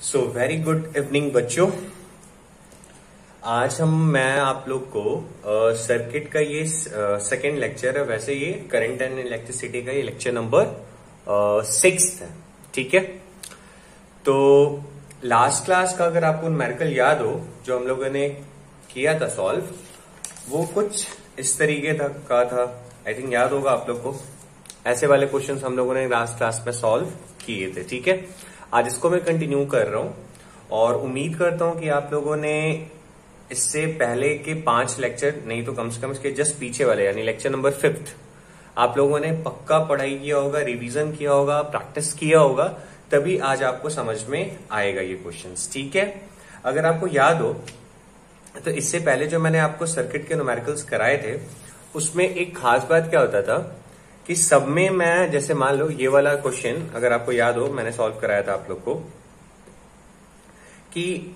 So very good evening बच्चों। आज मैं आप लोग को सर्किट का ये सेकेंड लेक्चर है। वैसे ये करंट एंड इलेक्ट्रिसिटी का ये लेक्चर नंबर 6 है। ठीक है, तो लास्ट क्लास का अगर आपको न्यूमेरिकल याद हो जो हम लोगों ने किया था सॉल्व, वो कुछ इस तरीके का था। आई थिंक याद होगा आप लोग को। ऐसे वाले क्वेश्चंस हम लोगों ने लास्ट क्लास में सॉल्व किए थे। ठीक है, आज इसको मैं कंटिन्यू कर रहा हूं और उम्मीद करता हूं कि आप लोगों ने इससे पहले के 5 लेक्चर नहीं तो कम से कम इसके जस्ट पीछे वाले यानी लेक्चर नंबर 5 आप लोगों ने पक्का पढ़ाई किया होगा, रिवीजन किया होगा, प्रैक्टिस किया होगा, तभी आज आपको समझ में आएगा ये क्वेश्चंस। ठीक है, अगर आपको याद हो तो इससे पहले जो मैंने आपको सर्किट के न्यूमेरिकल्स कराए थे उसमें एक खास बात क्या होता था कि सब में मैं जैसे मान लो ये वाला क्वेश्चन अगर आपको याद हो मैंने सॉल्व कराया था आप लोग को कि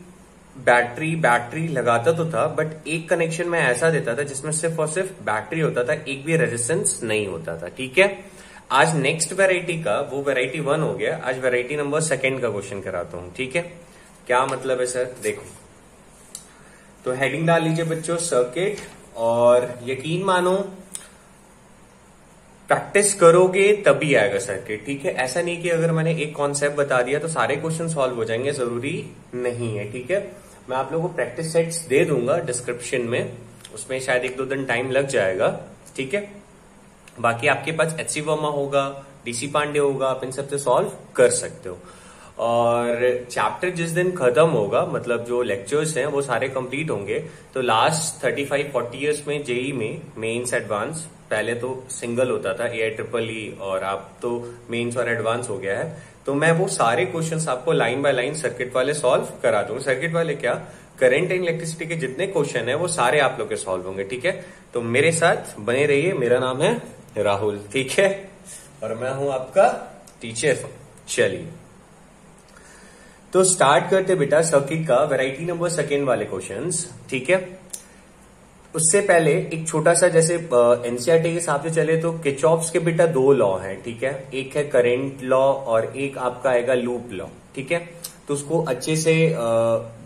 बैटरी लगाता तो था बट एक कनेक्शन में ऐसा देता था जिसमें सिर्फ और सिर्फ बैटरी होता था, एक भी रेजिस्टेंस नहीं होता था। ठीक है, आज नेक्स्ट वेराइटी का वो वेराइटी 1 हो गया, आज वेराइटी नंबर 2 का क्वेश्चन कराता हूं। ठीक है, क्या मतलब है सर? देखो तो हेडिंग डाल लीजिए बच्चों सर्किट, और यकीन मानो प्रैक्टिस करोगे तभी आएगा सर्किट। ठीक है, ऐसा नहीं कि अगर मैंने एक कॉन्सेप्ट बता दिया तो सारे क्वेश्चन सॉल्व हो जाएंगे, जरूरी नहीं है। ठीक है, मैं आप लोगों को प्रैक्टिस सेट्स दे दूंगा डिस्क्रिप्शन में, उसमें शायद 1-2 दिन टाइम लग जाएगा। ठीक है, बाकी आपके पास एचसी वर्मा होगा, डीसी पांडे होगा, आप इन सबसे सॉल्व कर सकते हो। और चैप्टर जिस दिन खत्म होगा मतलब जो लेक्चर्स हैं वो सारे कंप्लीट होंगे, तो लास्ट 35-40 ईयर्स में जेई में मेंस एडवांस पहले तो सिंगल होता था AIEEE और अब तो मेंस और एडवांस हो गया है, तो मैं वो सारे क्वेश्चंस आपको लाइन बाय लाइन सर्किट वाले सॉल्व करा दूंगा। सर्किट वाले क्या, करंट एंड इलेक्ट्रिसिटी के जितने क्वेश्चन है वो सारे आप लोग के सॉल्व होंगे। ठीक है, तो मेरे साथ बने रहिए। मेरा नाम है राहुल, ठीक है, और मैं हूं आपका टीचर। चलिए तो स्टार्ट करते बेटा सर्किट का वेराइटी नंबर 2 वाले क्वेश्चंस। ठीक है, उससे पहले एक छोटा सा जैसे एनसीईआरटी के हिसाब से चले तो किरचॉफ्स के बेटा 2 लॉ हैं। ठीक है, एक है करंट लॉ और एक आपका आएगा लूप लॉ। ठीक है, तो उसको अच्छे से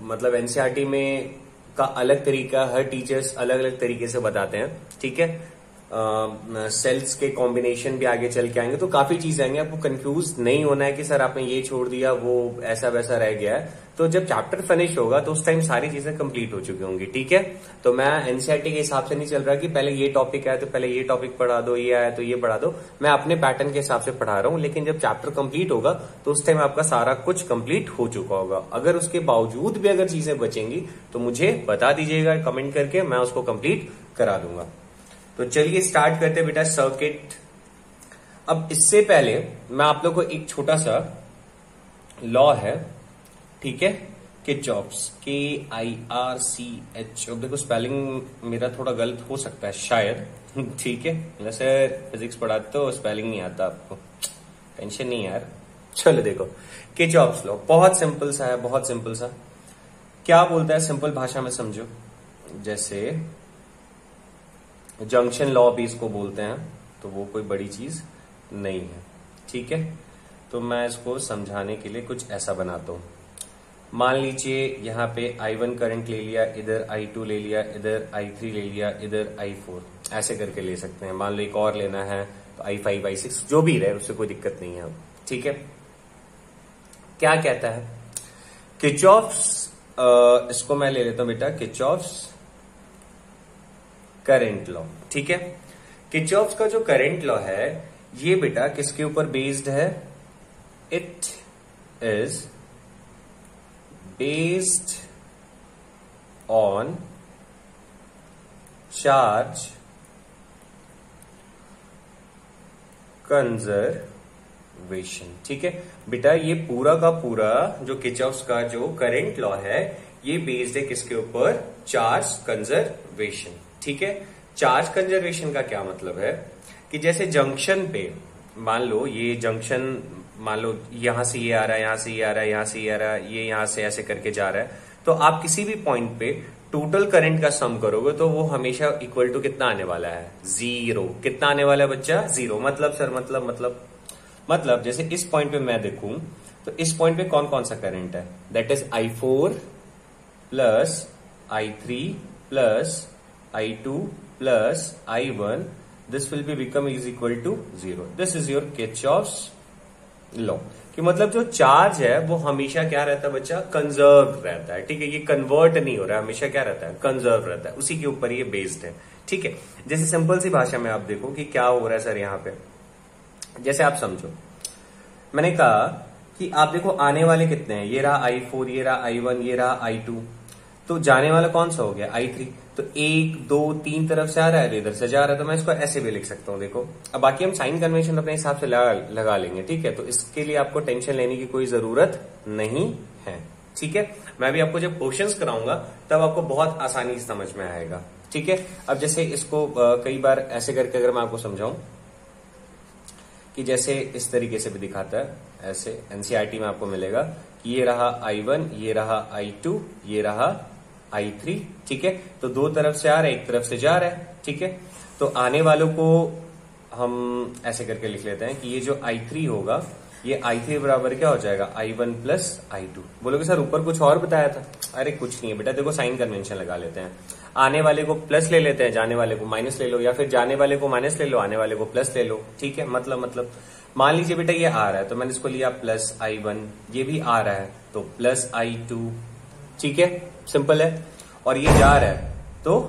मतलब एनसीईआरटी में का अलग तरीका, हर टीचर्स अलग अलग तरीके से बताते हैं। ठीक है, सेल्स के कॉम्बिनेशन भी आगे चल के आएंगे, तो काफी चीजें आएंगे। आपको कंफ्यूज नहीं होना है कि सर आपने ये छोड़ दिया वो ऐसा वैसा रह गया है, तो जब चैप्टर फिनिश होगा तो उस टाइम सारी चीजें कंप्लीट हो चुकी होंगी। ठीक है, तो मैं एनसीईआरटी के हिसाब से नहीं चल रहा कि पहले ये टॉपिक आया तो पहले ये टॉपिक पढ़ा दो, ये आया तो ये पढ़ा दो। मैं अपने पैटर्न के हिसाब से पढ़ा रहा हूं, लेकिन जब चैप्टर कंप्लीट होगा तो उस टाइम आपका सारा कुछ कंप्लीट हो चुका होगा। अगर उसके बावजूद भी अगर चीजें बचेंगी तो मुझे बता दीजिएगा कमेंट करके, मैं उसको कंप्लीट करा दूंगा। तो चलिए स्टार्ट करते बेटा सर्किट। अब इससे पहले मैं आप लोग को एक छोटा सा लॉ है, ठीक है, किरचॉफ्स, KIRCH। अब देखो स्पेलिंग मेरा थोड़ा गलत हो सकता है शायद, ठीक है, वैसे फिजिक्स पढ़ाते हो स्पेलिंग नहीं आता आपको, टेंशन नहीं यार। चलो देखो किरचॉफ्स लॉ बहुत सिंपल सा है, बहुत सिंपल सा। क्या बोलता है सिंपल भाषा में समझो, जैसे जंक्शन लॉ भी इसको बोलते हैं, तो वो कोई बड़ी चीज नहीं है। ठीक है, तो मैं इसको समझाने के लिए कुछ ऐसा बनाता हूं। मान लीजिए यहां पे I1 करंट ले लिया, इधर I2 ले लिया, इधर I3 ले लिया, इधर I4, ऐसे करके ले सकते हैं। मान लो एक और लेना है तो I5 I6 जो भी रहे, उससे कोई दिक्कत नहीं है अब। ठीक है, क्या कहता है किरचॉफ्स, इसको मैं ले लेता हूं बेटा किरचॉफ्स करंट लॉ। ठीक है, किरचॉफ्स का जो करंट लॉ है ये बेटा किसके ऊपर बेस्ड है? It is based on charge conservation. ठीक है बेटा, ये पूरा का पूरा जो किरचॉफ्स का जो करंट लॉ है ये बेस्ड है किसके ऊपर? Charge conservation. ठीक है, चार्ज कंजर्वेशन का क्या मतलब है कि जैसे जंक्शन पे मान लो ये जंक्शन, मान लो यहां से ये आ रहा है, यहां से ये आ रहा है, यहां से ये आ रहा है, ये यहां से ऐसे करके जा रहा है, तो आप किसी भी पॉइंट पे टोटल करंट का सम करोगे तो वो हमेशा इक्वल टू कितना आने वाला है? 0। कितना आने वाला है बच्चा? 0। मतलब सर मतलब जैसे इस पॉइंट पे मैं देखूं तो इस पॉइंट पे कौन कौन सा करंट है, that is I4 plus I3 plus I2 plus I1, this will be become is equal to 0। This is your Kirchhoff's law. कि मतलब जो चार्ज है वो हमेशा क्या रहता है बच्चा, कंजर्व रहता है। ठीक है, ये कन्वर्ट नहीं हो रहा है, हमेशा क्या रहता है, कंजर्व रहता है, उसी के ऊपर ये बेस्ड है। ठीक है, जैसे सिंपल सी भाषा में आप देखो कि क्या हो रहा है सर यहाँ पे। जैसे आप समझो, मैंने कहा कि आप देखो आने वाले कितने हैं, ये रहा I4, ये रहा I1, ये रहा I2, तो जाने वाला कौन सा हो गया, I3। तो 1 2 3 तरफ से आ रहा है, इधर से जा रहा है, तो मैं इसको ऐसे भी लिख सकता हूं। देखो, अब बाकी हम साइन कन्वेंशन अपने हिसाब से लगा लेंगे। ठीक है, तो इसके लिए आपको टेंशन लेने की कोई जरूरत नहीं है। ठीक है, मैं भी आपको जब क्वेश्चंस कराऊंगा तब आपको बहुत आसानी से समझ में आएगा। ठीक है, अब जैसे इसको कई बार ऐसे करके अगर मैं आपको समझाऊं कि जैसे इस तरीके से भी दिखाता है, ऐसे एनसीईआरटी में आपको मिलेगा कि ये रहा I1, ये रहा I2, ये रहा I3। ठीक है, तो दो तरफ से आ रहा है, एक तरफ से जा रहा है। ठीक है, तो आने वालों को हम ऐसे करके लिख लेते हैं कि ये जो I3 होगा, ये I3 बराबर क्या हो जाएगा, I1 प्लस I2। बोलोगे सर ऊपर कुछ और बताया था, अरे कुछ नहीं है बेटा, देखो साइन कन्वेंशन लगा लेते हैं। आने वाले को प्लस ले लेते हैं, जाने वाले को माइनस ले लो, या फिर जाने वाले को माइनस ले लो, आने वाले को प्लस ले लो। ठीक है, मतलब मान लीजिए बेटा ये आ रहा है तो मैंने इसको लिया प्लस I1, ये भी आ रहा है तो प्लस I2। ठीक है, सिंपल है। और ये जा रहा है तो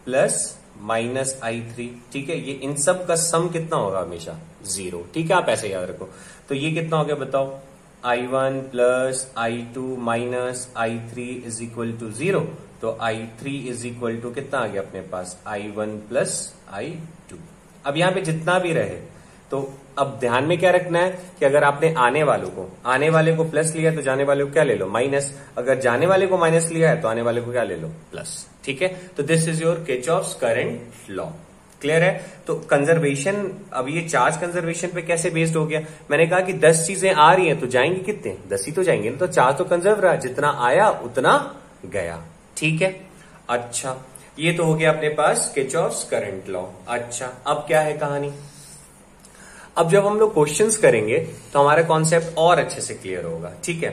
प्लस माइनस I3। ठीक है, ये इन सब का सम कितना होगा, हमेशा 0। ठीक है, आप ऐसे याद रखो। तो ये कितना हो गया बताओ, I1 plus I2 minus I3 is equal to 0। तो I3 इज इक्वल टू कितना आ गया अपने पास, I1 प्लस I2। अब यहां पे जितना भी रहे, तो अब ध्यान में क्या रखना है कि अगर आपने आने वाले को प्लस लिया तो जाने वाले को क्या ले लो, माइनस। अगर जाने वाले को माइनस लिया है तो आने वाले को क्या ले लो, प्लस। ठीक है, तो this is your Kirchhoff's current law. Clear है। तो कंजर्वेशन, अब ये चार्ज कंजर्वेशन पे कैसे बेस्ड हो गया, मैंने कहा कि 10 चीजें आ रही हैं तो जाएंगे कितने, 10 ही तो जाएंगे ना। तो चार्ज तो कंजर्व रहा, जितना आया उतना गया। ठीक है, अच्छा ये तो हो गया अपने पास किरचॉफ्स करंट लॉ। अच्छा, अब क्या है कहानी, अब जब हम लोग क्वेश्चंस करेंगे तो हमारा कॉन्सेप्ट और अच्छे से क्लियर होगा। ठीक है,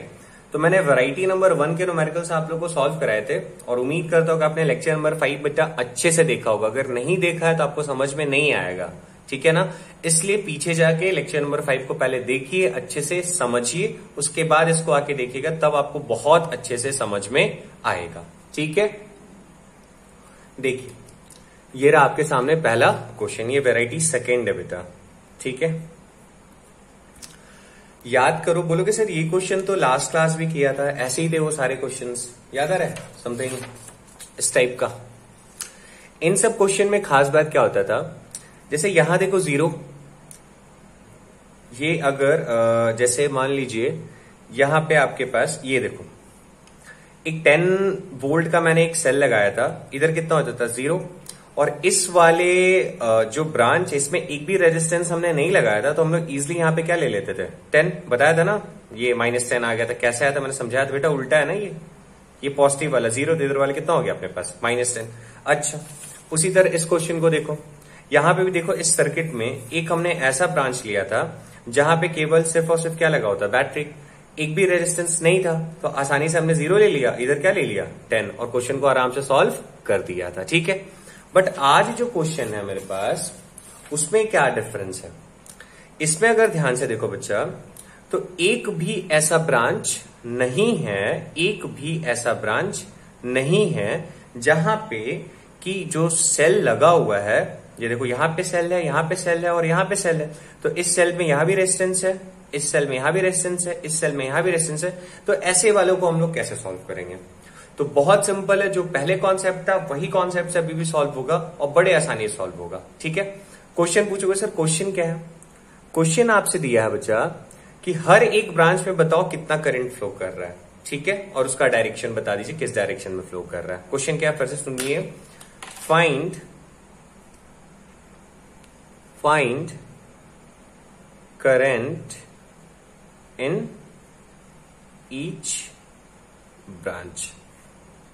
तो मैंने वैरायटी नंबर 1 के न्यूमेरिकल्स आप लोग को सॉल्व कराए थे और उम्मीद करता हूं कि आपने लेक्चर नंबर 5 बेटा अच्छे से देखा होगा। अगर नहीं देखा है तो आपको समझ में नहीं आएगा। ठीक है ना, इसलिए पीछे जाके लेक्चर नंबर 5 को पहले देखिए, अच्छे से समझिए, उसके बाद इसको आके देखिएगा, तब आपको बहुत अच्छे से समझ में आएगा। ठीक है, देखिए ये रहा आपके सामने पहला क्वेश्चन, ये वैरायटी सेकेंड है बेटा। ठीक है, याद करो, बोलोगे सर ये क्वेश्चन तो लास्ट क्लास भी किया था, ऐसे ही थे वो सारे क्वेश्चंस, याद आ रहा है समथिंग इस टाइप का। इन सब क्वेश्चन में खास बात क्या होता था, जैसे यहां देखो 0, ये अगर जैसे मान लीजिए यहां पे आपके पास ये देखो एक 10 वोल्ट का मैंने एक सेल लगाया था, इधर कितना होता था 0, और इस वाले जो ब्रांच इसमें एक भी रेजिस्टेंस हमने नहीं लगाया था, तो हम लोग इजिली यहाँ पे क्या ले लेते थे 10, बताया था ना, ये -10 आ गया था। कैसे आया था मैंने समझाया था बेटा, उल्टा है ना, ये पॉजिटिव वाला 0, इधर वाला कितना हो गया अपने पास -10। अच्छा, उसी तरह इस क्वेश्चन को देखो, यहां पे भी देखो इस सर्किट में एक हमने ऐसा ब्रांच लिया था जहां पे केवल सिर्फ और सिर्फ क्या लगा होता, बैटरी, एक भी रेजिस्टेंस नहीं था, तो आसानी से हमने 0 ले लिया, इधर क्या ले लिया 10, और क्वेश्चन को आराम से सॉल्व कर दिया था। ठीक है, बट आज जो क्वेश्चन है मेरे पास, उसमें क्या डिफरेंस है, इसमें अगर ध्यान से देखो बच्चा, तो एक भी ऐसा ब्रांच नहीं है, एक भी ऐसा ब्रांच नहीं है जहां पे कि जो सेल लगा हुआ है, ये देखो यहां पे सेल है, यहां पे सेल है और यहां पे सेल है, तो इस सेल में यहां भी रेजिस्टेंस है, इस सेल में यहां भी रेजिस्टेंस है, इस सेल में यहां भी रेजिस्टेंस है, तो ऐसे वालों को हम लोग कैसे सॉल्व करेंगे। तो बहुत सिंपल है, जो पहले कॉन्सेप्ट था वही कॉन्सेप्ट से अभी भी सॉल्व होगा और बड़े आसानी से सॉल्व होगा। ठीक है, क्वेश्चन पूछोगे सर क्वेश्चन क्या है, क्वेश्चन आपसे दिया है बच्चा कि हर एक ब्रांच में बताओ कितना करंट फ्लो कर रहा है। ठीक है, और उसका डायरेक्शन बता दीजिए किस डायरेक्शन में फ्लो कर रहा है। क्वेश्चन क्या है फिर से सुनिए, find current in each branch.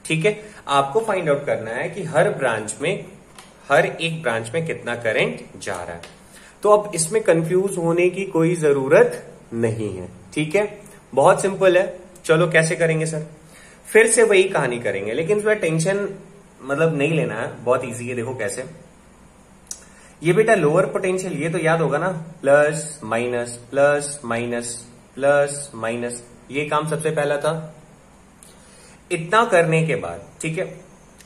ठीक है, आपको फाइंड आउट करना है कि हर एक ब्रांच में कितना करंट जा रहा है। तो अब इसमें कंफ्यूज होने की कोई जरूरत नहीं है। ठीक है, बहुत सिंपल है। चलो कैसे करेंगे सर? फिर से वही कहानी करेंगे, लेकिन इसमें टेंशन मतलब नहीं लेना है, बहुत इजी है। देखो कैसे, ये बेटा लोअर पोटेंशियल, ये तो याद होगा ना, plus minus plus minus plus minus, ये काम सबसे पहला था। इतना करने के बाद, ठीक है,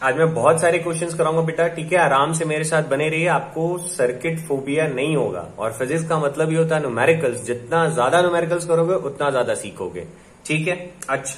आज मैं बहुत सारे क्वेश्चंस कराऊंगा बेटा, ठीक है, आराम से मेरे साथ बने रहिए, आपको सर्किट फोबिया नहीं होगा। और फिजिक्स का मतलब ये होता है न्यूमेरिकल्स, जितना ज्यादा न्यूमेरिकल्स करोगे उतना ज्यादा सीखोगे, ठीक है। अच्छा,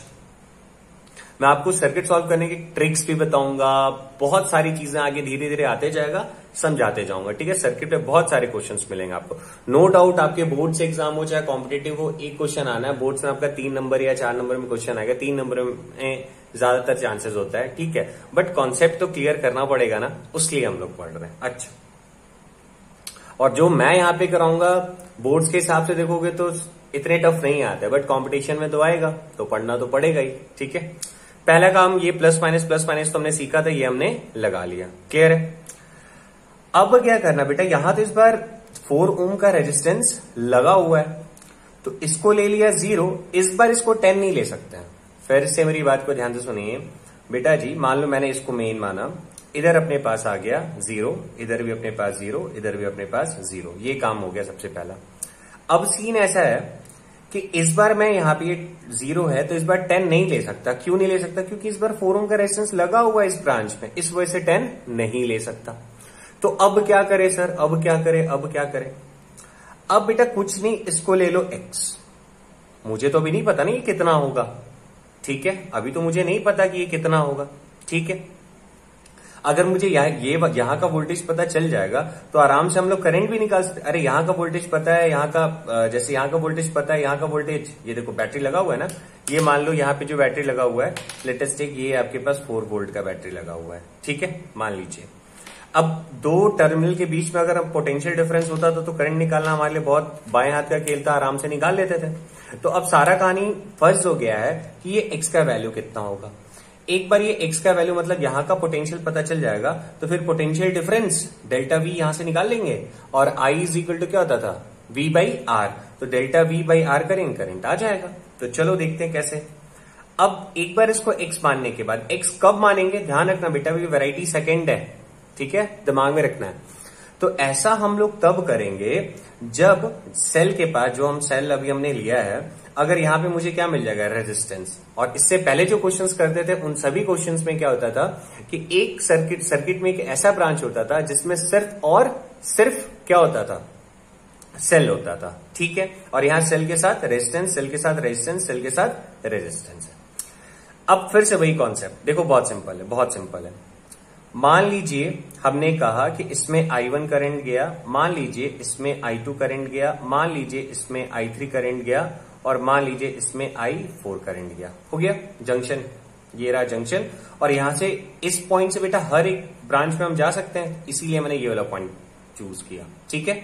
मैं आपको सर्किट सॉल्व करने की ट्रिक्स भी बताऊंगा, बहुत सारी चीजें आगे धीरे धीरे आते जाएगा, समझाते जाऊंगा, ठीक है। सर्किट पे बहुत सारे क्वेश्चंस मिलेंगे आपको, नो डाउट। आपके बोर्ड से एग्जाम हो चाहे कॉम्पिटेटिव हो, एक क्वेश्चन आना है बोर्ड से, आपका 3 नंबर या 4 नंबर में क्वेश्चन आएगा, 3 नंबर में ज्यादातर चांसेस होता है, ठीक है। बट कॉन्सेप्ट तो क्लियर करना पड़ेगा ना, उसलिए हम लोग पढ़ रहे हैं। अच्छा, और जो मैं यहाँ पे कराऊंगा बोर्ड्स के हिसाब से देखोगे तो इतने टफ नहीं आते, बट कॉम्पिटिशन में तो आएगा, तो पढ़ना तो पड़ेगा ही, ठीक है। पहला काम ये प्लस माइनस तो हमने सीखा था, ये हमने लगा लिया, क्लियर है। अब क्या करना बेटा, यहां तो इस बार 4 ओम का रेजिस्टेंस लगा हुआ है, तो इसको ले लिया 0, इस बार इसको 10 नहीं ले सकते हैं। फिर से मेरी बात को ध्यान से सुनिए बेटा जी, मान लो मैंने इसको मेन माना, इधर अपने पास आ गया 0, इधर भी अपने पास 0, इधर भी अपने पास 0, ये काम हो गया सबसे पहला। अब सीन ऐसा है कि इस बार मैं यहाँ पे 0 है, तो इस बार 10 नहीं ले सकता। क्यों नहीं ले सकता? क्योंकि इस बार 4 ओम का रेजिस्टेंस लगा हुआ है इस ब्रांच में, इस वजह से 10 नहीं ले सकता। तो अब क्या करे सर, अब क्या करे, अब क्या करे? अब बेटा कुछ नहीं, इसको ले लो x। मुझे तो अभी नहीं पता नहीं कितना होगा, ठीक है, अभी तो मुझे नहीं पता कि ये कितना होगा, ठीक है। अगर मुझे यहां का वोल्टेज पता चल जाएगा तो आराम से हम लोग करंट भी निकाल सकते। अरे यहाँ का वोल्टेज पता है, यहाँ का जैसे यहाँ का वोल्टेज पता है, यहाँ का वोल्टेज, ये देखो बैटरी लगा हुआ है ना, ये मान लो यहाँ पे जो बैटरी लगा हुआ है, लेटेस्ट टेक, ये आपके पास 4 वोल्ट का बैटरी लगा हुआ है, ठीक है, मान लीजिए। अब 2 टर्मिनल के बीच में अगर पोटेंशियल डिफरेंस होता तो करंट निकालना हमारे लिए बहुत बाएं हाथ का खेल था, आराम से निकाल लेते थे। तो अब सारा कहानी फर्ज हो गया है कि ये x का वैल्यू कितना होगा। एक बार ये x का वैल्यू मतलब यहाँ का पोटेंशियल पता चल जाएगा, तो फिर पोटेंशियल डिफरेंस डेल्टा v यहां से निकाल लेंगे, और I इज इक्वल टू क्या होता था, v बाई आर, तो डेल्टा v बाई आर करेंगे, करंट आ जाएगा। तो चलो देखते हैं कैसे। अब एक बार इसको x मानने के बाद, x कब मानेंगे ध्यान रखना बेटा, वैरायटी सेकेंड है, ठीक है, दिमाग में रखना है। तो ऐसा हम लोग तब करेंगे जब सेल के पास, जो हम सेल अभी हमने लिया है, अगर यहाँ पे मुझे क्या मिल जाएगा, रेजिस्टेंस। और इससे पहले जो क्वेश्चंस करते थे उन सभी क्वेश्चंस में क्या होता था कि एक सर्किट में एक ऐसा ब्रांच होता था जिसमें सिर्फ और सिर्फ क्या होता था, सेल होता था, ठीक है। और यहाँ सेल के साथ रेजिस्टेंस, सेल के साथ रेजिस्टेंस, सेल के साथ रेजिस्टेंस है। अब फिर से वही कॉन्सेप्ट देखो, बहुत सिंपल है, बहुत सिंपल है। मान लीजिए हमने कहा कि इसमें I1 करंट गया, मान लीजिए इसमें I2 करंट गया, मान लीजिए इसमें I3 करंट गया, और मान लीजिए इसमें I4 करंट गया। हो गया जंक्शन, ये रहा जंक्शन। और यहां से इस पॉइंट से बेटा हर एक ब्रांच में हम जा सकते हैं, इसीलिए मैंने ये वाला पॉइंट चूज किया, ठीक है।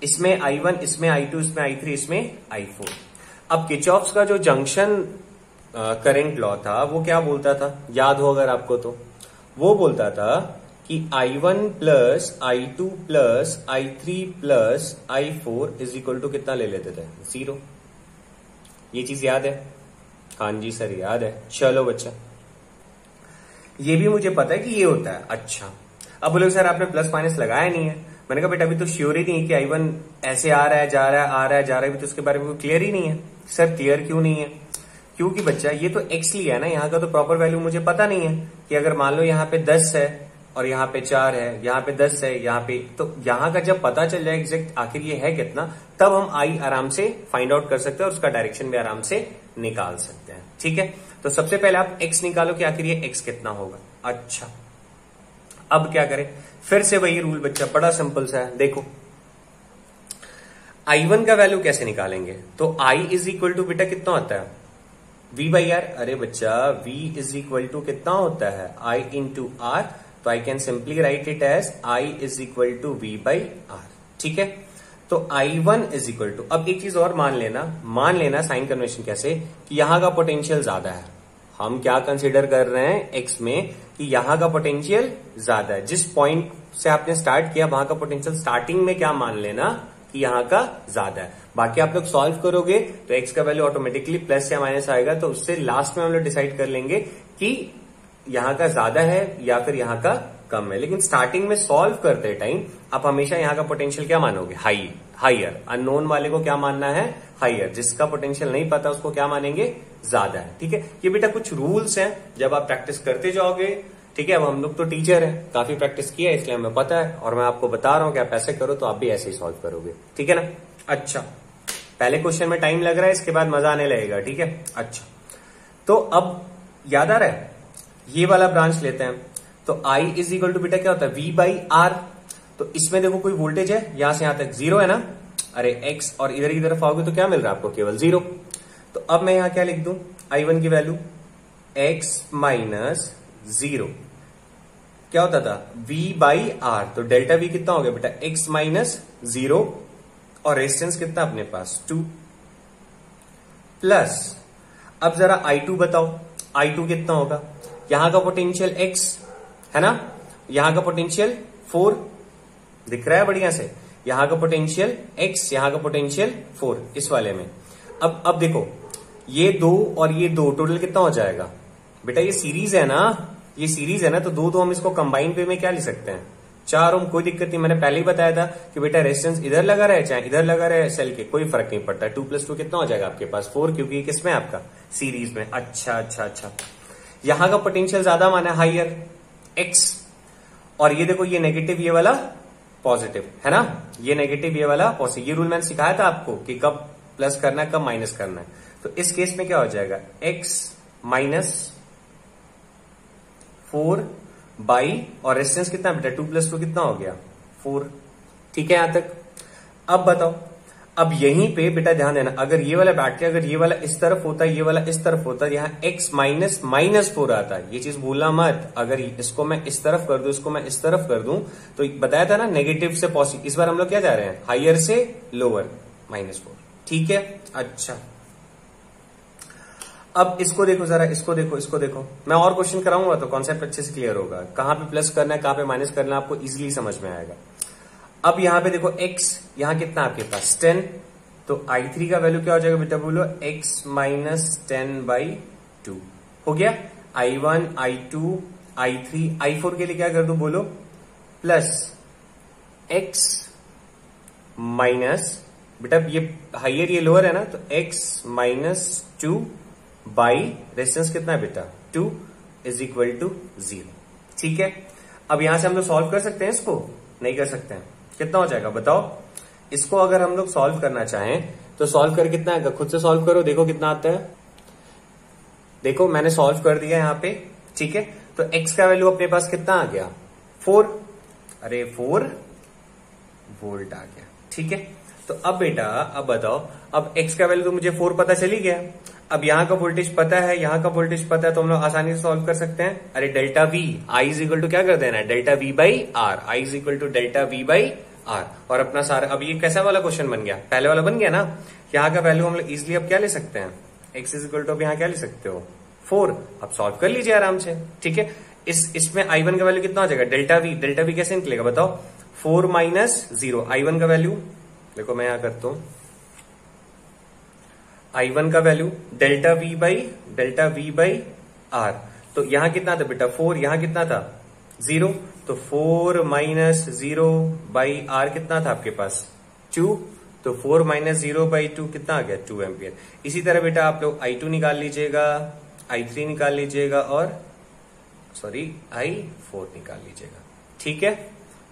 इसमें I1, इसमें I2, इसमें I3, इसमें I4। अब किरचॉफ्स का जो जंक्शन करंट लॉ था वो क्या बोलता था, याद हो अगर आपको तो, वो बोलता था कि I1 plus I2 plus I3 plus I4 is equal to कितना ले लेते थे, 0। ये चीज याद है? हाँ जी सर याद है। चलो बच्चा, ये भी मुझे पता है कि ये होता है। अच्छा, अब बोलोगे सर आपने प्लस माइनस लगाया नहीं है। मैंने कहा बेटा अभी तो श्योर ही नहीं कि I1 ऐसे आ रहा है, जा रहा है, आ रहा है, जा रहा है, अभी तो उसके बारे में कोई क्लियर ही नहीं है। सर क्लियर क्यों नहीं है? क्योंकि बच्चा ये तो x लिया है ना, यहाँ का तो प्रॉपर वैल्यू मुझे पता नहीं है कि अगर मान लो यहाँ पे 10 है और यहाँ पे 4 है, यहाँ पे 10 है, यहाँ पे, तो यहाँ का जब पता चल जाए एग्जैक्ट आखिर ये है कितना, तब हम I आराम से फाइंड आउट कर सकते हैं और उसका डायरेक्शन भी आराम से निकाल सकते हैं, ठीक है। तो सबसे पहले आप x निकालो कि आखिर ये x कितना होगा। अच्छा, अब क्या करें, फिर से वही रूल बच्चा, बड़ा सिंपल सा है। देखो I1 का वैल्यू कैसे निकालेंगे, तो I इज इक्वल टू बेटा कितना होता है, V बाई आर। अरे बच्चा V इज इक्वल टू कितना होता है, I इंटू आर, तो I can simply write it as I is equal to V by R, ठीक है। तो I1 इज इक्वल टू, अब एक चीज और मान लेना साइन कन्वेंशन कैसे, कि यहां का पोटेंशियल ज्यादा है। हम क्या कंसिडर कर रहे हैं x में, कि यहां का पोटेंशियल ज्यादा है। जिस पॉइंट से आपने स्टार्ट किया वहां का पोटेंशियल स्टार्टिंग में क्या मान लेना कि यहां का ज्यादा है। बाकी आप लोग सॉल्व करोगे तो एक्स का वैल्यू ऑटोमेटिकली प्लस या माइनस आएगा, तो उससे लास्ट में हम लोग डिसाइड कर लेंगे कि यहां का ज्यादा है या फिर यहां का कम है। लेकिन स्टार्टिंग में सॉल्व करते टाइम आप हमेशा यहां का पोटेंशियल क्या मानोगे, हाइयर। अननोन वाले को क्या मानना है, हाइयर। जिसका पोटेंशियल नहीं पता उसको क्या मानेंगे, ज्यादा है। ठीक है, ये बेटा कुछ रूल्स हैं, जब आप प्रैक्टिस करते जाओगे। ठीक है, अब हम लोग तो टीचर हैं, काफी प्रैक्टिस किया है इसलिए हमें पता है, और मैं आपको बता रहा हूं कि आप ऐसे करो तो आप भी ऐसे ही सॉल्व करोगे। ठीक है ना। अच्छा, पहले क्वेश्चन में टाइम लग रहा है, इसके बाद मजा आने लगेगा। ठीक है, अच्छा तो अब याद आ रहा है, ये वाला ब्रांच लेते हैं। तो I इज इक्वल टू बेटा क्या होता है, V बाई आर। तो इसमें देखो कोई वोल्टेज है, यहां से यहां तक 0 है ना, अरे x, और इधर की तरफ आओगे तो क्या मिल रहा है आपको, केवल 0। तो अब मैं यहां क्या लिख दूं, I1 की वैल्यू x माइनस 0 क्या होता था, V बाई आर। तो डेल्टा V कितना हो गया बेटा, x माइनस 0, और रेजिस्टेंस कितना अपने पास 2 प्लस। अब जरा I2 बताओ, I2 कितना होगा, यहां का पोटेंशियल x है ना, यहां का पोटेंशियल 4 दिख रहा है बढ़िया से, यहां का पोटेंशियल x, यहां का पोटेंशियल 4 इस वाले में। अब देखो ये 2 और ये 2 टोटल कितना हो जाएगा बेटा, ये सीरीज है ना, ये सीरीज है ना, तो 2 हम इसको कंबाइन वे में क्या लिख सकते हैं, 4 ओम। कोई दिक्कत नहीं, मैंने पहले ही बताया था कि बेटा रेजिस्टेंस इधर लगा रहे चाहे इधर लगा रहे सेल के, कोई फर्क नहीं पड़ता। 2 + 2 कितना हो जाएगा आपके पास 4, क्योंकि किसमें आपका सीरीज में। अच्छा, यहां का पोटेंशियल ज्यादा माना हाइयर x, और ये देखो ये नेगेटिव ये वाला पॉजिटिव है ना, ये नेगेटिव ये वाला पॉजिटिव। ये रूल मैंने सिखाया था आपको कि कब प्लस करना है कब माइनस करना है। तो इस केस में क्या हो जाएगा, x माइनस 4 बाई, और रेजिस्टेंस कितना बेटा 2 + 2 कितना हो गया 4। ठीक है यहां तक। अब बताओ, अब यहीं पे बेटा ध्यान देना, अगर ये वाला बैटरी अगर ये वाला इस तरफ होता है, ये वाला इस तरफ होता है, यहाँ x माइनस -4 आता है, ये चीज भूलना मत। अगर इसको मैं इस तरफ कर दूं, इसको मैं इस तरफ कर दूं, तो बताया था ना नेगेटिव से पॉजिटिव। इस बार हम लोग क्या जा रहे हैं, हाइयर से लोअर -4। ठीक है, अच्छा अब इसको देखो जरा, इसको देखो, इसको देखो। मैं और क्वेश्चन कराऊंगा तो कॉन्सेप्ट अच्छे से क्लियर होगा, कहां पे प्लस करना है कहां पे माइनस करना है आपको इजिली समझ में आएगा। अब यहां पे देखो x, यहां कितना आपके पास 10, तो I3 का वैल्यू क्या हो जाएगा बेटा, बोलो x माइनस 10/2 हो गया। I1, I2, I3, I4 के लिए क्या कर दूं बोलो, प्लस x माइनस, बेटा ये हाइयर ये लोअर है ना, तो x माइनस 2 बाई रेजिस्टेंस कितना है बेटा 2 इज इक्वल टू 0। ठीक है, अब यहां से हम लोग सॉल्व कर सकते हैं, इसको नहीं कर सकते हैं, कितना हो जाएगा बताओ। इसको अगर हम लोग सॉल्व करना चाहें तो सॉल्व कर कितना आएगा, खुद से सॉल्व करो, देखो कितना आता है। देखो मैंने सॉल्व कर दिया यहां पे। ठीक है, तो x का वैल्यू अपने पास कितना आ गया 4, अरे 4 वोल्ट आ गया। ठीक है, तो अब बेटा अब बताओ, अब x का वैल्यू तो मुझे 4 पता चली गया, अब यहां का वोल्टेज पता है, यहां का वोल्टेज पता है, तो हम लोग आसानी से सॉल्व कर सकते हैं। अरे delta V, I is equal to क्या कर देना है, delta V by R, I is equal to delta V by R. और अपना सारा, अब ये कैसा वाला क्वेश्चन बन गया, पहले वाला बन गया ना। यहाँ का वैल्यू हम लोग इजिली अब क्या ले सकते हैं, x इज इक्वल टू अब यहाँ क्या ले सकते हो 4। अब सॉल्व कर लीजिए आराम से। ठीक है, इसमें I1 का वैल्यू कितना हो जाएगा, डेल्टा V कैसे निकलेगा बताओ, 4 माइनस 0। I1 का वैल्यू देखो मैं यहां करता हूं, I1 का value delta V by R. तो यहां कितना था बेटा 4, यहां कितना था 0, तो 4 माइनस 0 बाई आर कितना था आपके पास 2, तो 4 माइनस 0/2 कितना आ गया 2 एम्पियर। इसी तरह बेटा आप लोग I2 निकाल लीजिएगा, I3 निकाल लीजिएगा, और I4 निकाल लीजिएगा। ठीक है,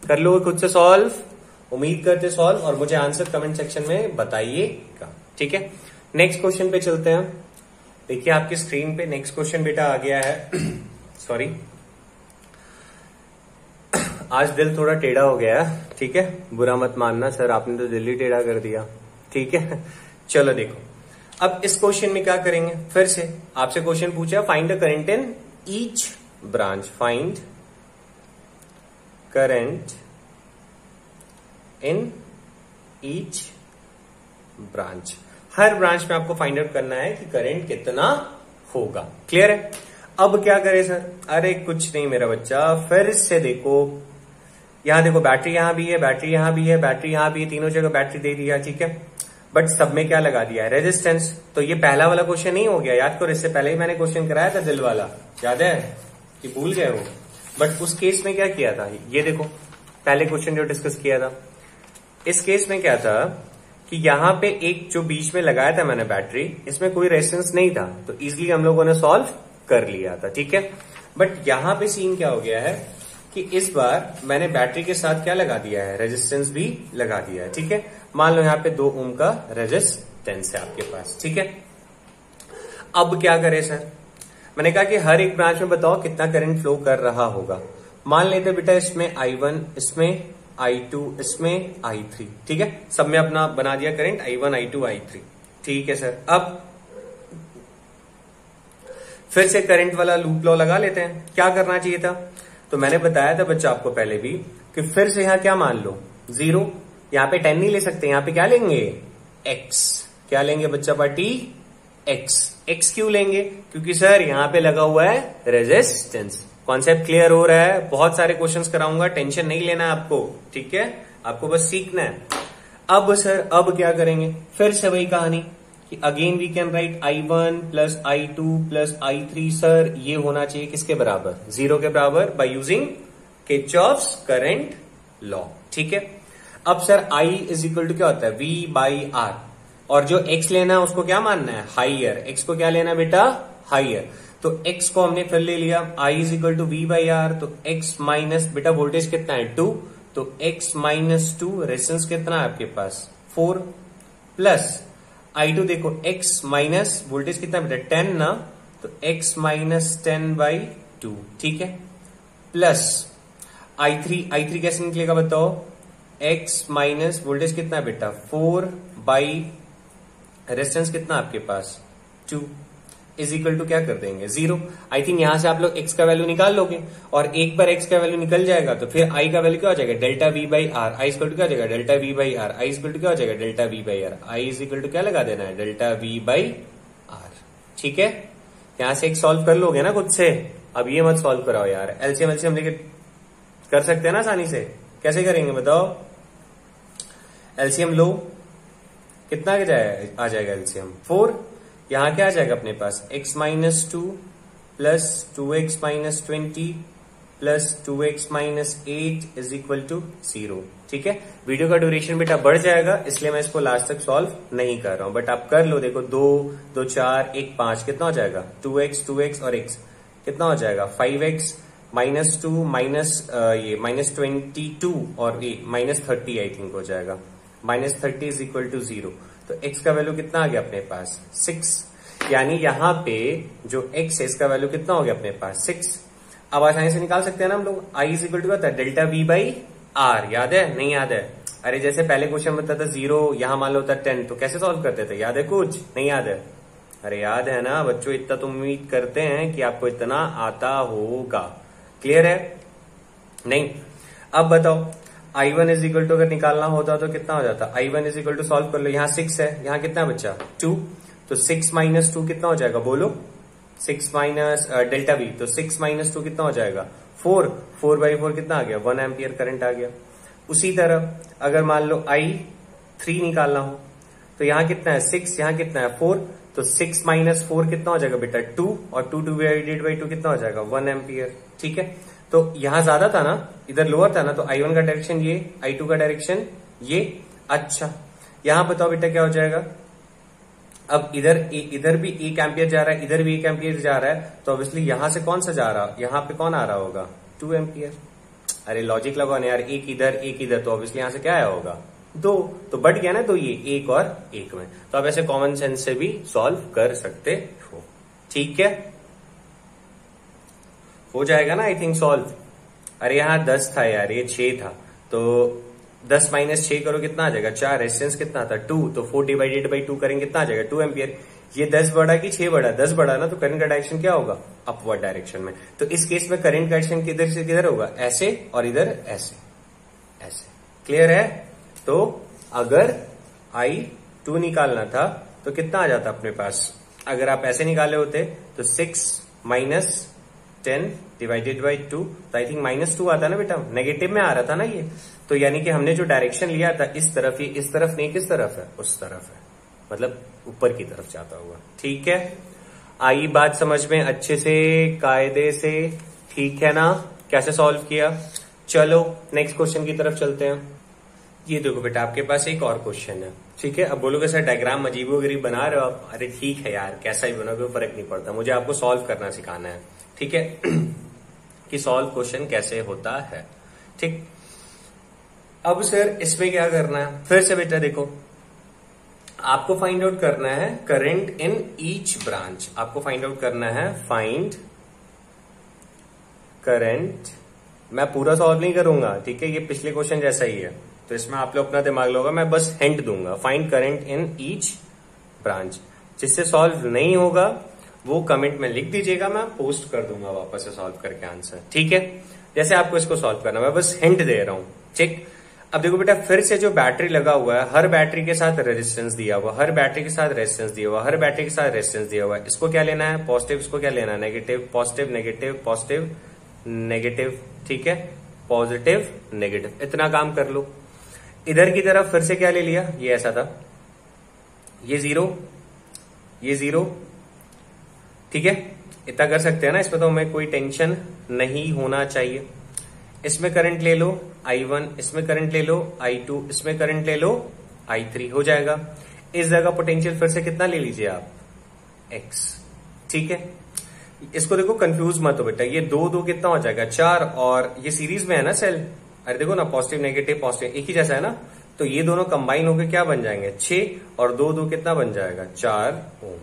कर लो खुद से सॉल्व, उम्मीद करते सॉल्व, और मुझे आंसर कमेंट सेक्शन में बताइएगा। ठीक है, नेक्स्ट क्वेश्चन पे चलते हैं। देखिए आपकी स्क्रीन पे नेक्स्ट क्वेश्चन बेटा आ गया है। सॉरी, आज दिल थोड़ा टेढ़ा हो गया है। ठीक है, बुरा मत मानना सर, आपने तो दिल ही टेढ़ा कर दिया। ठीक है, चलो देखो अब इस क्वेश्चन में क्या करेंगे, फिर से आपसे क्वेश्चन पूछा, find the current in each branch, find current in each branch. Her branch में आपको फाइंड आउट करना है कि करंट कितना होगा। क्लियर है। अब क्या करें सर, अरे कुछ नहीं मेरा बच्चा, फिर से देखो, यहां देखो बैटरी यहां भी है, बैटरी यहां भी है, बैटरी यहां भी है, तीनों जगह बैटरी दे दिया। ठीक है, बट सब में क्या लगा दिया है, रेजिस्टेंस। तो ये पहला वाला क्वेश्चन नहीं हो गया, याद करो इससे पहले ही मैंने क्वेश्चन कराया था दिल वाला, याद है कि भूल गए हो। बट उस केस में क्या किया था, ये देखो पहले क्वेश्चन जो डिस्कस किया था, इस केस में क्या था कि यहां पे एक जो बीच में लगाया था मैंने बैटरी, इसमें कोई रेजिस्टेंस नहीं था, तो इजिली हम लोगों ने सॉल्व कर लिया था, ठीक है। बट यहां पे सीन क्या हो गया है कि इस बार मैंने बैटरी के साथ क्या लगा दिया है, रेजिस्टेंस भी लगा दिया है, ठीक है। मान लो यहाँ पे 2 ओम का रेजिस्टेंस है आपके पास, ठीक है। अब क्या करें सर, मैंने कहा कि हर एक ब्रांच में बताओ कितना करंट फ्लो कर रहा होगा। मान लेते बेटा इसमें I1, इसमें I2, इसमें I3, ठीक है। सब में अपना बना दिया करंट I1, I2, I3, ठीक है सर। अब फिर से करंट वाला लूप लॉ लगा लेते हैं। क्या करना चाहिए था, तो मैंने बताया था बच्चा आपको पहले भी कि फिर से यहां क्या मान लो 0, यहां पे 10 नहीं ले सकते, यहां पे क्या लेंगे x, क्या लेंगे बच्चा पार्टी x क्यों लेंगे, क्योंकि सर यहां पे लगा हुआ है रेजिस्टेंस। कॉन्सेप्ट क्लियर हो रहा है, बहुत सारे क्वेश्चंस कराऊंगा, टेंशन नहीं लेना है आपको, ठीक है, आपको बस सीखना है। अब सर अब क्या करेंगे, फिर से वही कहानी कि again we can write I1 plus I2 plus I3, sir ये होना चाहिए किसके बराबर, 0 के बराबर, by using Kirchhoff's current law, ठीक है। अब sir I is equal to क्या होता है, V बाई R, और जो x लेना है उसको क्या मानना है, हाइयर, x को क्या लेना है बेटा, हाइयर। तो x को हमने फिर ले लिया, I is equal to V by R, तो x माइनस बेटा वोल्टेज कितना है 2, तो x माइनस 2, रेजिस्टेंस कितना है आपके पास 4, प्लस I2 देखो x माइनस वोल्टेज कितना बेटा 10 ना, तो x माइनस 10 बाई 2, ठीक है, प्लस I3 कैसे निकलेगा बताओ, x माइनस वोल्टेज कितना है बेटा 4 बाई रेजिस्टेंस कितना आपके पास 2 इज इक्वल टू क्या कर देंगे 0। आई थिंक यहां से आप लोग x का वैल्यू निकाल लोगे, और एक बार x का वैल्यू निकल जाएगा तो फिर I का वैल्यू क्या हो जाएगा, delta V by R, I is equal to क्या हो जाएगा, delta V by R, I is equal to क्या हो जाएगा, delta V by R, I is equal to क्या लगा देना है, डेल्टा V बाई आर, ठीक है। यहां से एक सॉल्व कर लोगे ना खुद से, अब ये मत सॉल्व कराओ यार, एलसीएम लेके कर सकते हैं ना आसानी से, कैसे करेंगे बताओ, एलसीएम लो, कितना आ जाएगा एलसीएम 4, यहां क्या आ जाएगा अपने पास x minus 2 plus 2x minus 20 plus 2x minus 8 is equal to 0, ठीक है। वीडियो का ड्यूरेशन बेटा बढ़ जाएगा, इसलिए मैं इसको लास्ट तक सॉल्व नहीं कर रहा हूं, बट आप कर लो, देखो 2 2 4 1 5 कितना हो जाएगा 2x और x कितना हो जाएगा 5x माइनस 2 माइनस ये माइनस 22 और ये माइनस 30 आई थिंक हो जाएगा, माइनस 30 इज इक्वल टू 0। तो x का वैल्यू कितना आ गया अपने पास 6, यानी यहां पे जो x है इसका वैल्यू कितना हो गया अपने पास 6। अब आसानी से निकाल सकते हैं ना हम लोग, I इज इक्वल टू क्या होता है, डेल्टा V बाई आर, याद है नहीं याद है, अरे जैसे पहले क्वेश्चन बताता था 0, यहां मान लो होता 10, तो कैसे सॉल्व करते थे, याद है कुछ नहीं याद है, अरे याद है ना बच्चों, इतना तो उम्मीद करते हैं कि आपको इतना आता होगा, क्लियर है नहीं। अब बताओ I1 इज इक्वल टू अगर निकालना होता तो कितना हो जाता, I1 is equal to solve कर लो, यहाँ 6 है, यहाँ कितना है बच्चा 2, तो 6 माइनस 2 कितना हो जाएगा बोलो, 6 माइनस डेल्टा V, तो 6 माइनस 2 कितना हो जाएगा 4 बाई 4 कितना आ गया 1 एम्पियर करंट आ गया। उसी तरह अगर मान लो I3 निकालना हो तो यहाँ कितना है 6, यहाँ कितना है 4, तो 6 माइनस 4 कितना हो जाएगा बेटा 2, और 2 डिवाइडेड बाई 2 कितना हो जाएगा 1 एम्पियर, ठीक है। तो यहां ज्यादा था ना, इधर लोअर था ना, तो I1 का डायरेक्शन ये, I2 का डायरेक्शन ये, अच्छा यहां बताओ बेटा क्या हो जाएगा, अब इधर भी 1 एम्पियर जा रहा है, इधर भी 1 एम्पियर जा रहा है, तो ऑब्वियसली यहां से कौन सा जा रहा है, यहां पे कौन आ रहा होगा 2 एम्पियर, अरे लॉजिक लगाओ यार, एक इधर, तो ऑब्वियसली यहां से क्या आया होगा 2, तो बढ़ गया ना, तो ये 1 और 1 में, तो आप ऐसे कॉमन सेंस से भी सॉल्व कर सकते हो, ठीक है, हो जाएगा ना आई थिंक सॉल्व। अरे यहाँ 10 था यार, ये 6 था, तो 10 माइनस 6 करो कितना आ जाएगा 4, रेजिस्टेंस कितना था 2, तो 4 डिवाइडेड बाई 2 करेंगे कितना आ जाएगा 2 एम्पियर। ये 10 बढ़ा कि 6 बढ़ा, 10 बढ़ा ना, तो करंट का डायरेक्शन क्या होगा अपवर्ड डायरेक्शन में। तो इस केस में करंट का डायरेक्शन किधर से किधर होगा, ऐसे, और इधर ऐसे ऐसे, क्लियर है। तो अगर I2 निकालना था तो कितना आ जाता अपने पास, अगर आप ऐसे निकाले होते तो 6 माइनस 10 डिवाइडेड बाई 2, तो आई थिंक माइनस 2 आता ना बेटा, नेगेटिव में आ रहा था ना ये, तो यानी कि हमने जो डायरेक्शन लिया था इस तरफ, ये इस तरफ नहीं किस तरफ है, उस तरफ है, मतलब ऊपर की तरफ जाता हुआ। ठीक है, आई बात समझ में अच्छे से, कायदे से, ठीक है ना? कैसे सॉल्व किया? चलो नेक्स्ट क्वेश्चन की तरफ चलते हैं। ये देखो बेटा, आपके पास एक और क्वेश्चन है। ठीक है, अब बोलोगे सर डायग्राम अजीबोगरीब बना रहे हो आप। अरे ठीक है यार, कैसा ही बनोगे फर्क नहीं पड़ता, मुझे आपको सॉल्व करना सिखाना है। ठीक है कि सॉल्व क्वेश्चन कैसे होता है। ठीक, अब सर इसमें क्या करना है? फिर से बेटा देखो, आपको फाइंड आउट करना है करंट इन ईच ब्रांच। आपको फाइंड आउट करना है फाइंड करंट। मैं पूरा सॉल्व नहीं करूंगा, ठीक है, ये पिछले क्वेश्चन जैसा ही है, तो इसमें आप लोग अपना दिमाग लगाओगे, मैं बस हिंट दूंगा। Find current in each branch. जिससे सॉल्व नहीं होगा वो कमेंट में लिख दीजिएगा, मैं पोस्ट कर दूंगा वापस से सॉल्व करके आंसर। ठीक है, जैसे आपको इसको सॉल्व करना, मैं बस हिंट दे रहा हूं। ठीक, अब देखो बेटा, फिर से जो बैटरी लगा हुआ है, हर बैटरी के साथ रेजिस्टेंस दिया हुआ, हर बैटरी के साथ रेजिस्टेंस दिया हुआ, हर बैटरी के साथ रेजिस्टेंस दिया हुआ है। इसको क्या लेना है? पॉजिटिव। इसको क्या लेना है? Negative. Positive negative, positive negative. ठीक है, पॉजिटिव नेगेटिव, इतना काम कर लो। इधर की तरफ फिर से क्या ले लिया? ये ऐसा था, ये जीरो, ये जीरो। ठीक है, इतना कर सकते हैं ना, इसमें तो हमें कोई टेंशन नहीं होना चाहिए। इसमें करंट ले लो I1, इसमें करंट ले लो I2, इसमें करंट ले लो I3, हो जाएगा। इस जगह पोटेंशियल फिर से कितना ले लीजिए आप? X। ठीक है, इसको देखो कंफ्यूज मत हो बेटा, ये दो दो कितना हो जाएगा? 4, और ये सीरीज में है ना सेल। अरे देखो ना, पॉजिटिव नेगेटिव पॉजिटिव एक ही जैसा है ना, तो ये दोनों कंबाइन होकर क्या बन जाएंगे? 6, और दो दो कितना बन जाएगा? 4 ओम।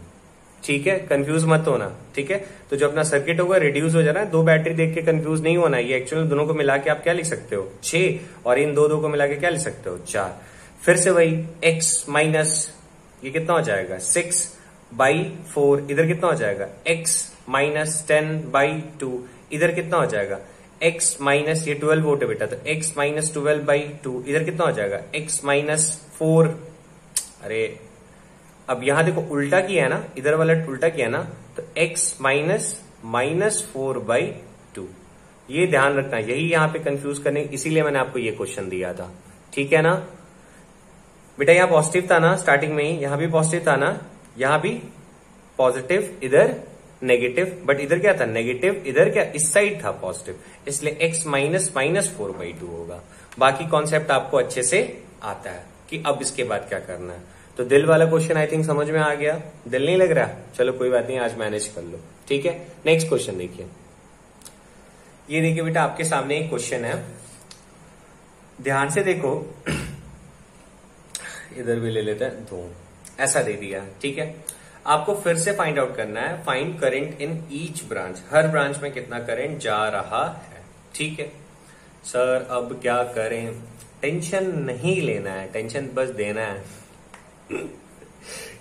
ठीक है, कंफ्यूज मत होना। ठीक है, तो जो अपना सर्किट होगा रिड्यूस हो जाना, दो बैटरी देख के कंफ्यूज नहीं होना। ये एक्चुअली दोनों को मिला के आप क्या लिख सकते हो? 6, और इन दो को मिला के क्या लिख सकते हो? 4। फिर से वही x माइनस, ये कितना हो जाएगा? 6/4। इधर कितना हो जाएगा? x minus 10/2। इधर कितना हो जाएगा? x माइनस, ये 12 वोल्ट है बेटा, तो x माइनस 12/2। इधर कितना हो जाएगा? x minus 4। अरे अब यहां देखो उल्टा किया है ना, इधर वाला उल्टा किया है ना, तो x माइनस 4/2। ये ध्यान रखना, यही यहां पे कंफ्यूज करने, इसीलिए मैंने आपको ये क्वेश्चन दिया था। ठीक है ना बेटा, यहां पॉजिटिव था ना स्टार्टिंग में ही, यहां भी पॉजिटिव था ना, यहां भी पॉजिटिव, इधर नेगेटिव, बट इधर क्या था? नेगेटिव। इधर क्या? इस साइड था पॉजिटिव, इसलिए x माइनस 4/2 होगा। बाकी कॉन्सेप्ट आपको अच्छे से आता है कि अब इसके बाद क्या करना है। तो दिल वाला क्वेश्चन आई थिंक समझ में आ गया। दिल नहीं लग रहा? चलो कोई बात नहीं, आज मैनेज कर लो। ठीक है, नेक्स्ट क्वेश्चन देखिए। ये देखिए बेटा, आपके सामने एक क्वेश्चन है, ध्यान से देखो। इधर भी ले लेते हैं, दो ऐसा दे दिया। ठीक है, आपको फिर से फाइंड आउट करना है find current in each branch. Her branch में कितना करंट जा रहा है। ठीक है सर, अब क्या करें? टेंशन नहीं लेना है, टेंशन बस देना है।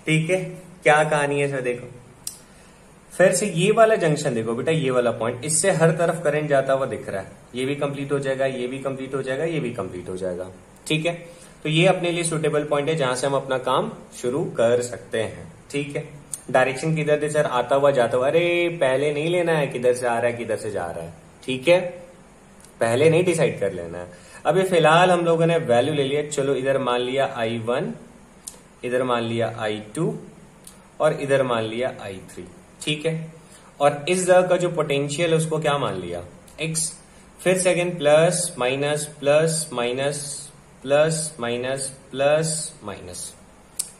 ठीक है, क्या कहानी है सर? देखो फिर से ये वाला जंक्शन देखो बेटा, ये वाला पॉइंट, इससे हर तरफ करंट जाता हुआ दिख रहा है। ये भी कंप्लीट हो जाएगा, ये भी कंप्लीट हो जाएगा, ये भी कंप्लीट हो जाएगा। ठीक है, तो ये अपने लिए सुटेबल पॉइंट है जहां से हम अपना काम शुरू कर सकते हैं। ठीक है, डायरेक्शन किधर से सर? आता हुआ जाता हुआ। अरे पहले नहीं लेना है किधर से आ रहा है किधर से जा रहा है। ठीक है, पहले नहीं डिसाइड कर लेना है। अभी फिलहाल हम लोगों ने वैल्यू ले लिया। चलो इधर मान लिया I1, इधर मान लिया I2, और इधर मान लिया I3। ठीक है, और इस जगह का जो पोटेंशियल है उसको क्या मान लिया? X। फिर second plus minus plus minus plus minus plus minus,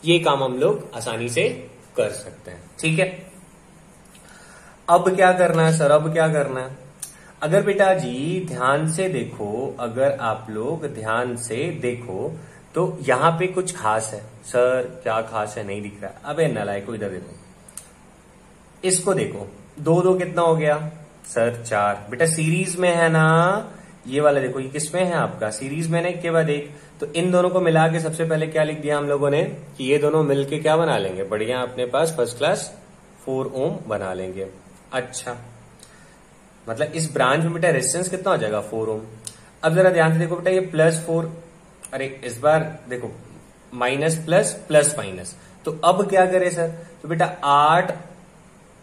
ये काम हम लोग आसानी से कर सकते हैं। ठीक है, अब क्या करना है सर? अब क्या करना है? अगर बेटा जी ध्यान से देखो, अगर आप लोग ध्यान से देखो तो यहां पे कुछ खास है। सर क्या खास है? नहीं दिख रहा। अबे नालायको, इधर देखो, इसको देखो, दो दो कितना हो गया सर? 4। बेटा सीरीज में है ना, ये वाला देखो, ये किसमें है आपका? सीरीज में ना, एक के बाद एक। तो इन दोनों को मिला के सबसे पहले क्या लिख दिया हम लोगों ने कि ये दोनों मिलके क्या बना लेंगे? बढ़िया, अपने पास फर्स्ट क्लास 4 ओम बना लेंगे। अच्छा, मतलब इस ब्रांच में बेटा रेजिस्टेंस कितना हो जाएगा? 4 ओम। अब जरा ध्यान से देखो बेटा, ये +4, अरे इस बार देखो माइनस प्लस प्लस माइनस, तो अब क्या करे सर? तो बेटा 8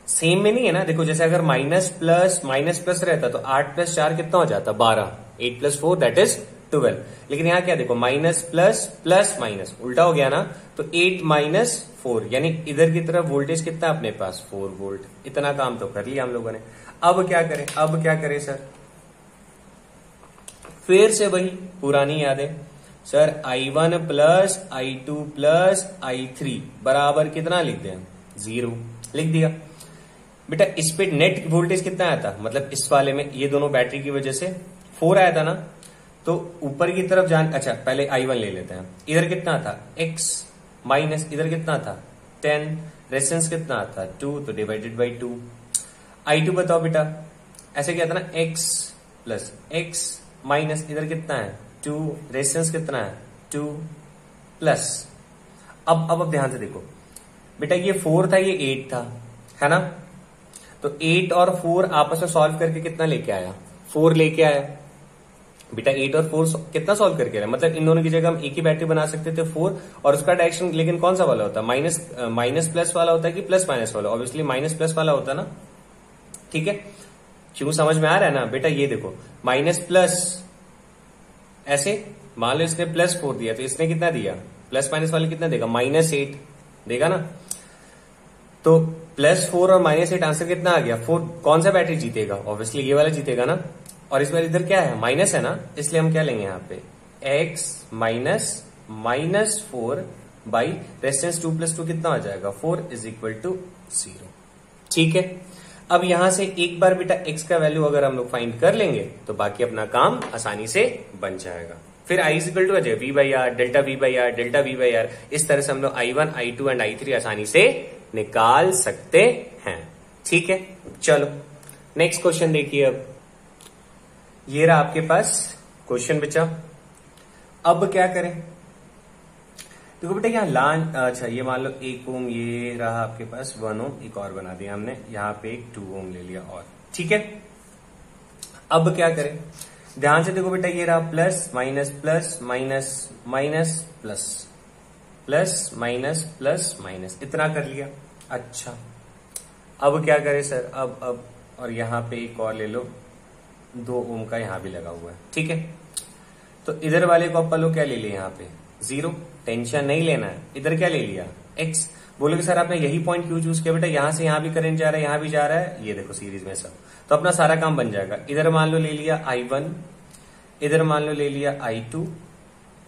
सेम में नहीं है ना, देखो जैसे अगर माइनस प्लस रहता तो 8 + 4 कितना हो जाता? 12। 8 + 4 दैट इज 12। लेकिन यहाँ क्या देखो माइनस प्लस प्लस माइनस उल्टा हो गया ना, तो 8 माइनस 4 यानी इधर की तरफ वोल्टेज कितना है अपने पास 4 वोल्ट। इतना काम तो कर लिया हम लोगों ने। अब क्या करें सर, फिर से वही पुरानी यादें sir, I1 plus I2 plus I3 बराबर कितना लिख दें, 0 लिख दिया। बेटा इस पे नेट वोल्टेज कितना आया था, मतलब इस वाले में ये दोनों बैटरी की वजह से 4 आया था ना, तो ऊपर की तरफ अच्छा पहले I1 ले लेते हैं। इधर कितना था x माइनस इधर कितना था 10, रेजिस्टेंस कितना था 2, तो डिवाइडेड बाई 2। I2 बताओ बेटा, ऐसे क्या था ना x प्लस x माइनस इधर कितना है 2, रेजिस्टेंस कितना है 2 प्लस। अब ध्यान से देखो बेटा, ये 4 था ये 8 था, है ना, तो 8 और 4 आपस में सॉल्व करके कितना लेके आया 4 लेके आया। बेटा 8 और 4 कितना सॉल्व करके आया, मतलब इन दोनों की जगह हम एक ही बैटरी बना सकते थे 4, और उसका डायरेक्शन लेकिन कौन सा वाला होता है, माइनस प्लस वाला होता है कि प्लस माइनस वाला, ऑब्वियसली माइनस प्लस वाला होता है ना। ठीक है, क्यों समझ में आ रहा है ना बेटा, ये देखो माइनस प्लस ऐसे, मान लो इसने प्लस 4 दिया तो इसने कितना दिया, प्लस माइनस वाले कितना देगा माइनस 8 देगा ना, तो प्लस 4 और माइनस 8 आंसर कितना आ गया 4। कौन सा बैटरी जीतेगा, ऑब्वियसली ये वाला जीतेगा ना, और इस बार इधर क्या है माइनस है ना, इसलिए हम क्या लेंगे यहाँ पे x minus minus 4 by resistance 2 plus 2 कितना हो जाएगा 4 इज इक्वल टू 0। ठीक है, अब यहां से एक बार बेटा x का वैल्यू अगर हम लोग फाइंड कर लेंगे तो बाकी अपना काम आसानी से बन जाएगा। फिर i is equal to V by R, delta V by R, delta V by R, इस तरह से हम लोग I1 I2 एंड I3 आसानी से निकाल सकते हैं। ठीक है, चलो नेक्स्ट क्वेश्चन देखिए। अब ये रहा आपके पास क्वेश्चन बचा। अब क्या करें, देखो बेटा यहाँ अच्छा ये मान लो 1 ओम, ये रहा आपके पास 1 ओम, एक और बना दिया हमने, यहाँ पे एक 2 ओम ले लिया और। ठीक है, अब क्या करें, ध्यान से देखो बेटा, ये रहा plus minus plus minus minus plus plus minus plus minus, इतना कर लिया। अच्छा अब क्या करें सर, अब और यहाँ पे एक और ले लो 2 ओम का, यहाँ भी लगा हुआ है। ठीक है, तो इधर वाले को अपन लोग क्या ले लिया, यहाँ पे 0, टेंशन नहीं लेना है। इधर क्या ले लिया x, बोलोगे सर आपने यही पॉइंट क्यों चूज किया, बेटा यहां से यहां भी करंट जा रहा है, यहां भी जा रहा है, ये देखो सीरीज में सब, तो अपना सारा काम बन जाएगा। इधर मान लो ले लिया I1, इधर मान लो ले लिया I2,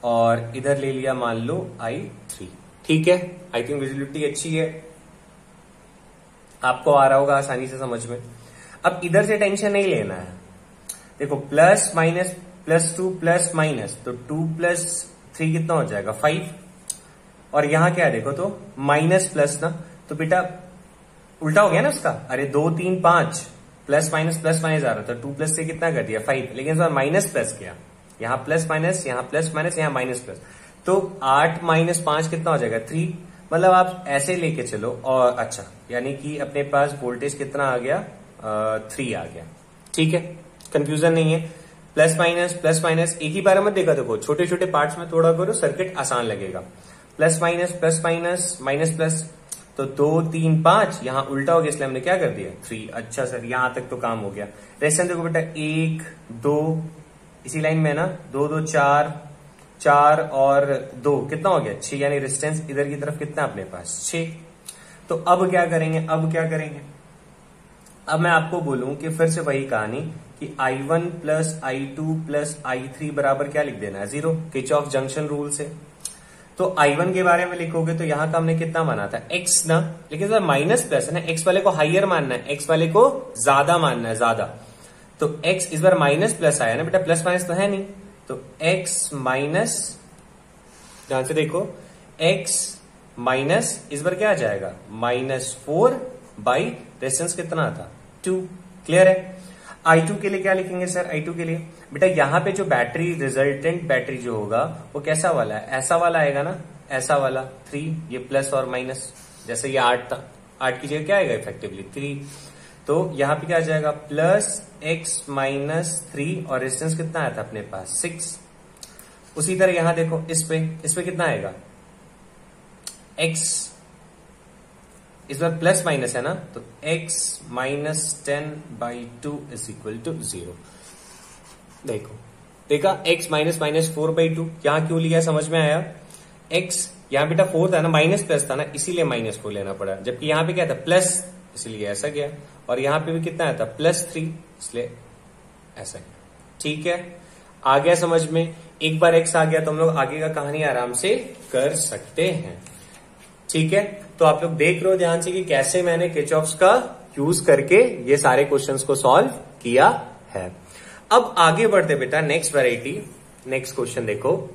और इधर ले लिया मान लो I3। ठीक है, आई थिंक विजिबिलिटी अच्छी है, आपको आ रहा होगा आसानी से समझ में। अब इधर से टेंशन नहीं लेना है, देखो plus minus plus 2 plus minus, तो 2 प्लस 3 कितना हो जाएगा 5, और यहां क्या है देखो तो माइनस प्लस ना, तो बेटा उल्टा हो गया ना उसका, अरे 2 3 5 प्लस माइनस आ रहा था, 2 प्लस से कितना कर दिया 5, लेकिन इस बार माइनस प्लस किया, यहां प्लस माइनस यहां माइनस प्लस, तो 8 माइनस 5 कितना हो जाएगा 3, मतलब आप ऐसे लेके चलो। और अच्छा यानी कि अपने पास वोल्टेज कितना आ गया 3 आ गया। ठीक है, कंफ्यूजन नहीं है, प्लस माइनस एक ही बार मत देखा, देखो छोटे छोटे पार्ट्स में थोड़ा करो, सर्किट आसान लगेगा। प्लस माइनस माइनस प्लस, तो 2 3 5 यहां उल्टा हो गया, इसलिए हमने क्या कर दिया 3। अच्छा सर यहां तक तो काम हो गया। रेजिस्टेंस देखो बेटा 1 2 इसी लाइन में ना, 2 2 4 और 2 कितना हो गया 6, यानी रेजिस्टेंस इधर की तरफ कितना अपने पास 6। तो अब क्या करेंगे, अब मैं आपको बोलूं कि फिर से वही कहानी कि I1 plus I2 plus I3 बराबर क्या लिख देना है 0, किरचॉफ जंक्शन रूल से। तो I1 के बारे में लिखोगे तो यहां का हमने कितना माना था x ना, लेकिन सर माइनस प्लस है ना, x वाले को हाइयर मानना है, x वाले को ज्यादा मानना है, ज्यादा। तो x इस बार माइनस प्लस आया ना बेटा, प्लस माइनस तो है नहीं, तो x माइनस, ध्यान से देखो x माइनस इस बार क्या आ जाएगा -4 बाई रेजिस्टेंस कितना था 2। क्लियर है। I2 के लिए क्या लिखेंगे सर, I2 के लिए बेटा यहां पे जो बैटरी रिजल्टेंट बैटरी जो होगा वो कैसा वाला है, ऐसा वाला आएगा ना, ऐसा वाला 3, ये प्लस और माइनस, जैसे ये 8 था, 8 की जगह क्या आएगा इफेक्टिवली 3, तो यहां पे क्या आ जाएगा प्लस x माइनस 3, और रेजिस्टेंस कितना आया था अपने पास 6। उसी तरह यहां देखो इस पे कितना आएगा x, इस बार प्लस माइनस है ना, तो x minus 10 by 2 is equal to 0। देखो देखा x माइनस माइनस 4/2, यहां क्यों लिया समझ में आया? x यहाँ बेटा 4 था ना, माइनस प्लस था ना, इसीलिए -4 लेना पड़ा, जबकि यहाँ पे क्या था प्लस, इसलिए ऐसा गया, और यहाँ पे भी कितना आया था +3, इसलिए ऐसा गया। ठीक है, आ गया समझ में? एक बार x आ गया तो हम लोग आगे का कहानी आराम से कर सकते हैं। ठीक है, तो आप लोग देख रहे हो ध्यान से कि कैसे मैंने किरचॉफ्स का यूज करके ये सारे क्वेश्चंस को सॉल्व किया है। अब आगे बढ़ते बेटा नेक्स्ट वैरायटी, नेक्स्ट क्वेश्चन देखो।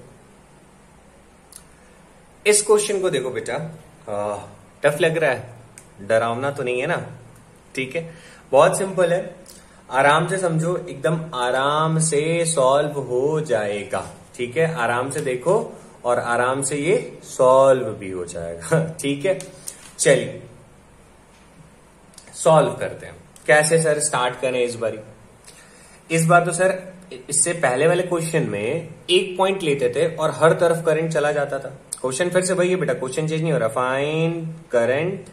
इस क्वेश्चन को देखो बेटा, टफ लग रहा है, डरावना तो नहीं है ना? ठीक है, बहुत सिंपल है, आराम से समझो, एकदम आराम से सॉल्व हो जाएगा। ठीक है, आराम से देखो और आराम से ये सॉल्व भी हो जाएगा। ठीक है, चलिए सॉल्व करते हैं। कैसे सर स्टार्ट करें इस बार? इस बार तो सर इससे पहले वाले क्वेश्चन में एक पॉइंट लेते थे और हर तरफ करंट चला जाता था। क्वेश्चन फिर से वही है बेटा, क्वेश्चन चेंज नहीं हो रहा। Find current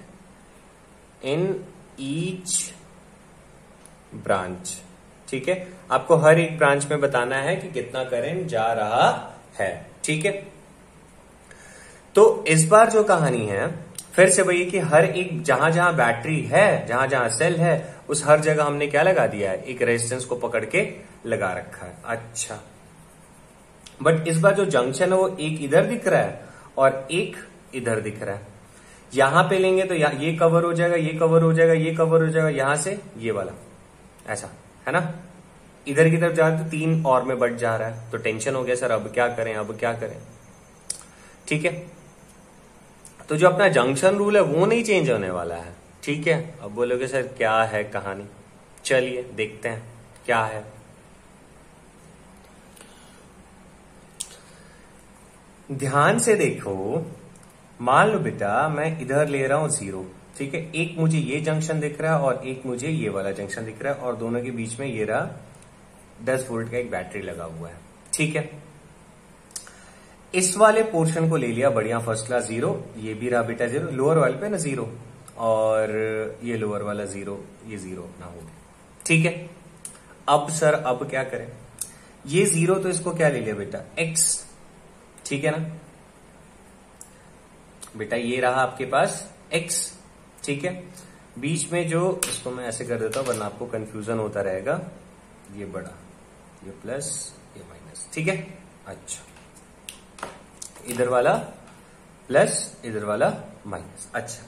in each branch. ठीक है, आपको हर एक ब्रांच में बताना है कि कितना करंट जा रहा है। ठीक है, तो इस बार जो कहानी है फिर से वही कि हर एक जहां जहां बैटरी है, जहां जहां सेल है, उस हर जगह हमने क्या लगा दिया है? एक रेजिस्टेंस को पकड़ के लगा रखा है। अच्छा, बट इस बार जो जंक्शन है वो एक इधर दिख रहा है और एक इधर दिख रहा है। यहां पे लेंगे तो ये कवर हो जाएगा, ये कवर हो जाएगा, ये कवर हो जाएगा, यहां से ये वाला, ऐसा है ना? इधर की तरफ जाए तो 3 और में बढ़ जा रहा है, तो टेंशन हो गया सर, अब क्या करें, अब क्या करें? ठीक है, तो जो अपना जंक्शन रूल है वो नहीं चेंज होने वाला है। ठीक है, अब बोलोगे सर क्या है कहानी, चलिए देखते हैं क्या है। ध्यान से देखो, मान लो बेटा मैं इधर ले रहा हूं 0, ठीक है, एक मुझे ये जंक्शन दिख रहा है और एक मुझे ये वाला जंक्शन दिख रहा है, और दोनों के बीच में ये रहा 10 वोल्ट का एक बैटरी लगा हुआ है। ठीक है, इस वाले पोर्शन को ले लिया, बढ़िया फर्स्ट क्लास 0, ये भी रहा बेटा 0, लोअर वाले पे ना 0, और ये लोअर वाला 0, ये 0 अपना हो गया। ठीक है, अब सर अब क्या करें? ये 0 तो इसको क्या ले लिया बेटा x, ठीक है ना बेटा, ये रहा आपके पास x। ठीक है, बीच में जो, इसको मैं ऐसे कर देता हूं वरना आपको कंफ्यूजन होता रहेगा, ये बड़ा, ये प्लस, ये माइनस। ठीक है, अच्छा, इधर वाला प्लस, इधर वाला माइनस। अच्छा,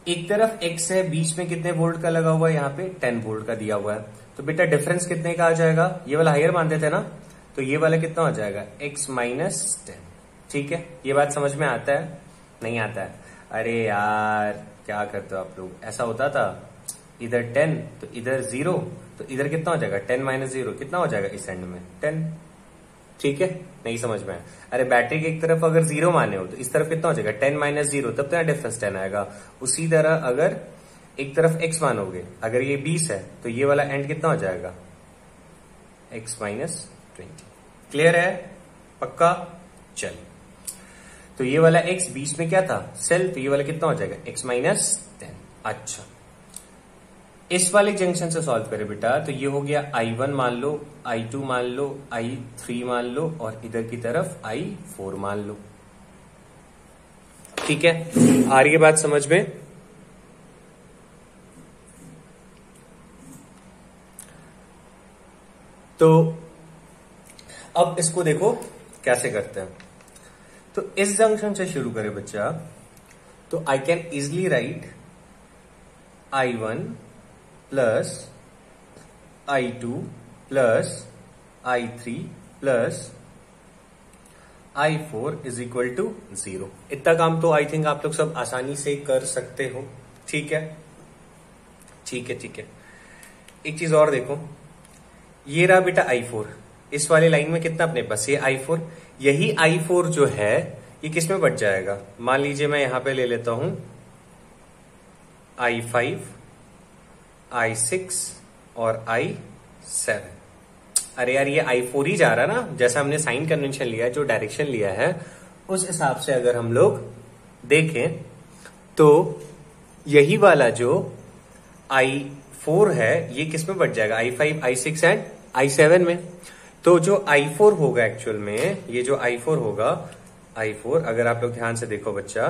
एक तरफ x है, बीच में कितने वोल्ट का लगा हुआ है? यहाँ पे 10 वोल्ट का दिया हुआ है, तो बेटा डिफरेंस कितने का आ जाएगा? ये वाला हायर मान देते हैं ना, तो ये वाला कितना हो जाएगा? x minus 10। ठीक है, ये बात समझ में आता है? नहीं आता है? अरे यार क्या करते हो आप लोग, ऐसा होता था, इधर 10 तो इधर 0, तो इधर कितना हो जाएगा? 10 माइनस 0 कितना हो जाएगा इस एंड में? 10। ठीक है, नहीं समझ में आया? अरे बैटरी के एक तरफ अगर 0 माने हो तो इस तरफ कितना हो जाएगा? 10 माइनस 0, तब तो यहाँ डिफरेंस 10 आएगा। उसी तरह अगर एक तरफ x मानोगे, अगर ये 20 है तो ये वाला एंड कितना हो जाएगा? x minus 20। क्लियर है? पक्का? चलिए, तो ये वाला x बीच में क्या था? सेल, तो ये वाला कितना हो जाएगा? x minus 10। अच्छा, इस वाले जंक्शन से सॉल्व करें बेटा, तो ये हो गया I1 मान लो, I2 मान लो, I3 मान लो, और इधर की तरफ I4 मान लो। ठीक है, आ रही है बात समझ में? तो अब इसको देखो कैसे करते हैं। तो इस जंक्शन से शुरू करें बच्चा, तो I can easily write I1 plus I2 plus I3 plus I4 is equal to 0। इतना काम तो आई थिंक आप लोग सब आसानी से कर सकते हो। ठीक है, ठीक है, ठीक है। एक चीज और देखो, ये रहा बेटा I4, इस वाली लाइन में कितना अपने पास? ये I4, यही I4 जो है ये किस में बढ़ जाएगा? मान लीजिए मैं यहां पे ले लेता हूं I5, I6 और I7। अरे यार ये I4 ही जा रहा ना, जैसा हमने साइन कन्वेंशन लिया है, जो डायरेक्शन लिया है उस हिसाब से अगर हम लोग देखें तो यही वाला जो I4 है ये किस में बढ़ जाएगा? I5, I6 एंड I7 में। तो जो I4 होगा एक्चुअल में, ये जो I4 होगा, I4 अगर आप लोग ध्यान से देखो बच्चा,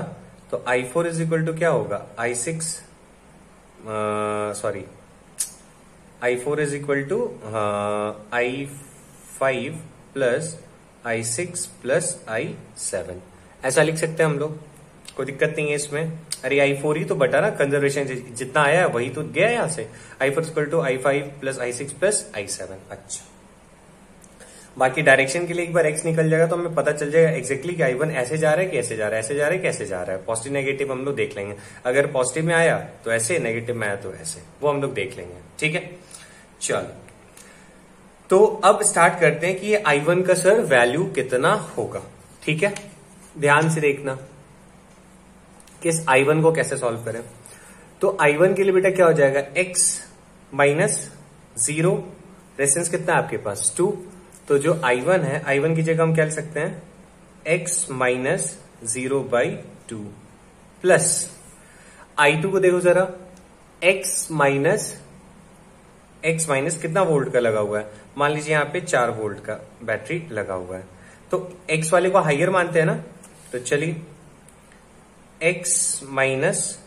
तो I4 इज इक्वल टू क्या होगा, I4 is equal to I5 plus I6 plus I7, ऐसा लिख सकते हैं हम लोग, कोई दिक्कत नहीं है इसमें। अरे I4 ही तो बटा ना, कंजर्वेशन जितना आया है वही तो गया यहाँ से। I4 equal to I5 plus I6 plus I7। अच्छा, बाकी डायरेक्शन के लिए एक बार x निकल जाएगा तो हमें पता चल जाएगा एग्जैक्टली कि I1 ऐसे जा रहा है, कैसे जा रहा है, ऐसे जा रहा है, कैसे जा रहा है। पॉजिटिव नेगेटिव हम लोग देख लेंगे, अगर पॉजिटिव में आया तो ऐसे, नेगेटिव में आया तो ऐसे, वो हम लोग देख लेंगे। ठीक है, चलो तो अब स्टार्ट करते हैं कि ये I1 का सर वैल्यू कितना होगा। ठीक है, ध्यान से देखना कि इस I1 को कैसे सॉल्व करें। तो I1 के लिए बेटा क्या हो जाएगा, x माइनस 0, रेजिस्टेंस कितना है आपके पास 2, तो जो I1 है, I1 की जगह हम क्या लिख सकते हैं, x माइनस 0/2 प्लस I2 को देखो जरा, x माइनस कितना वोल्ट का लगा हुआ है, मान लीजिए यहाँ पे 4 वोल्ट का बैटरी लगा हुआ है, तो x वाले को हाइयर मानते हैं ना, तो चलिए x माइनस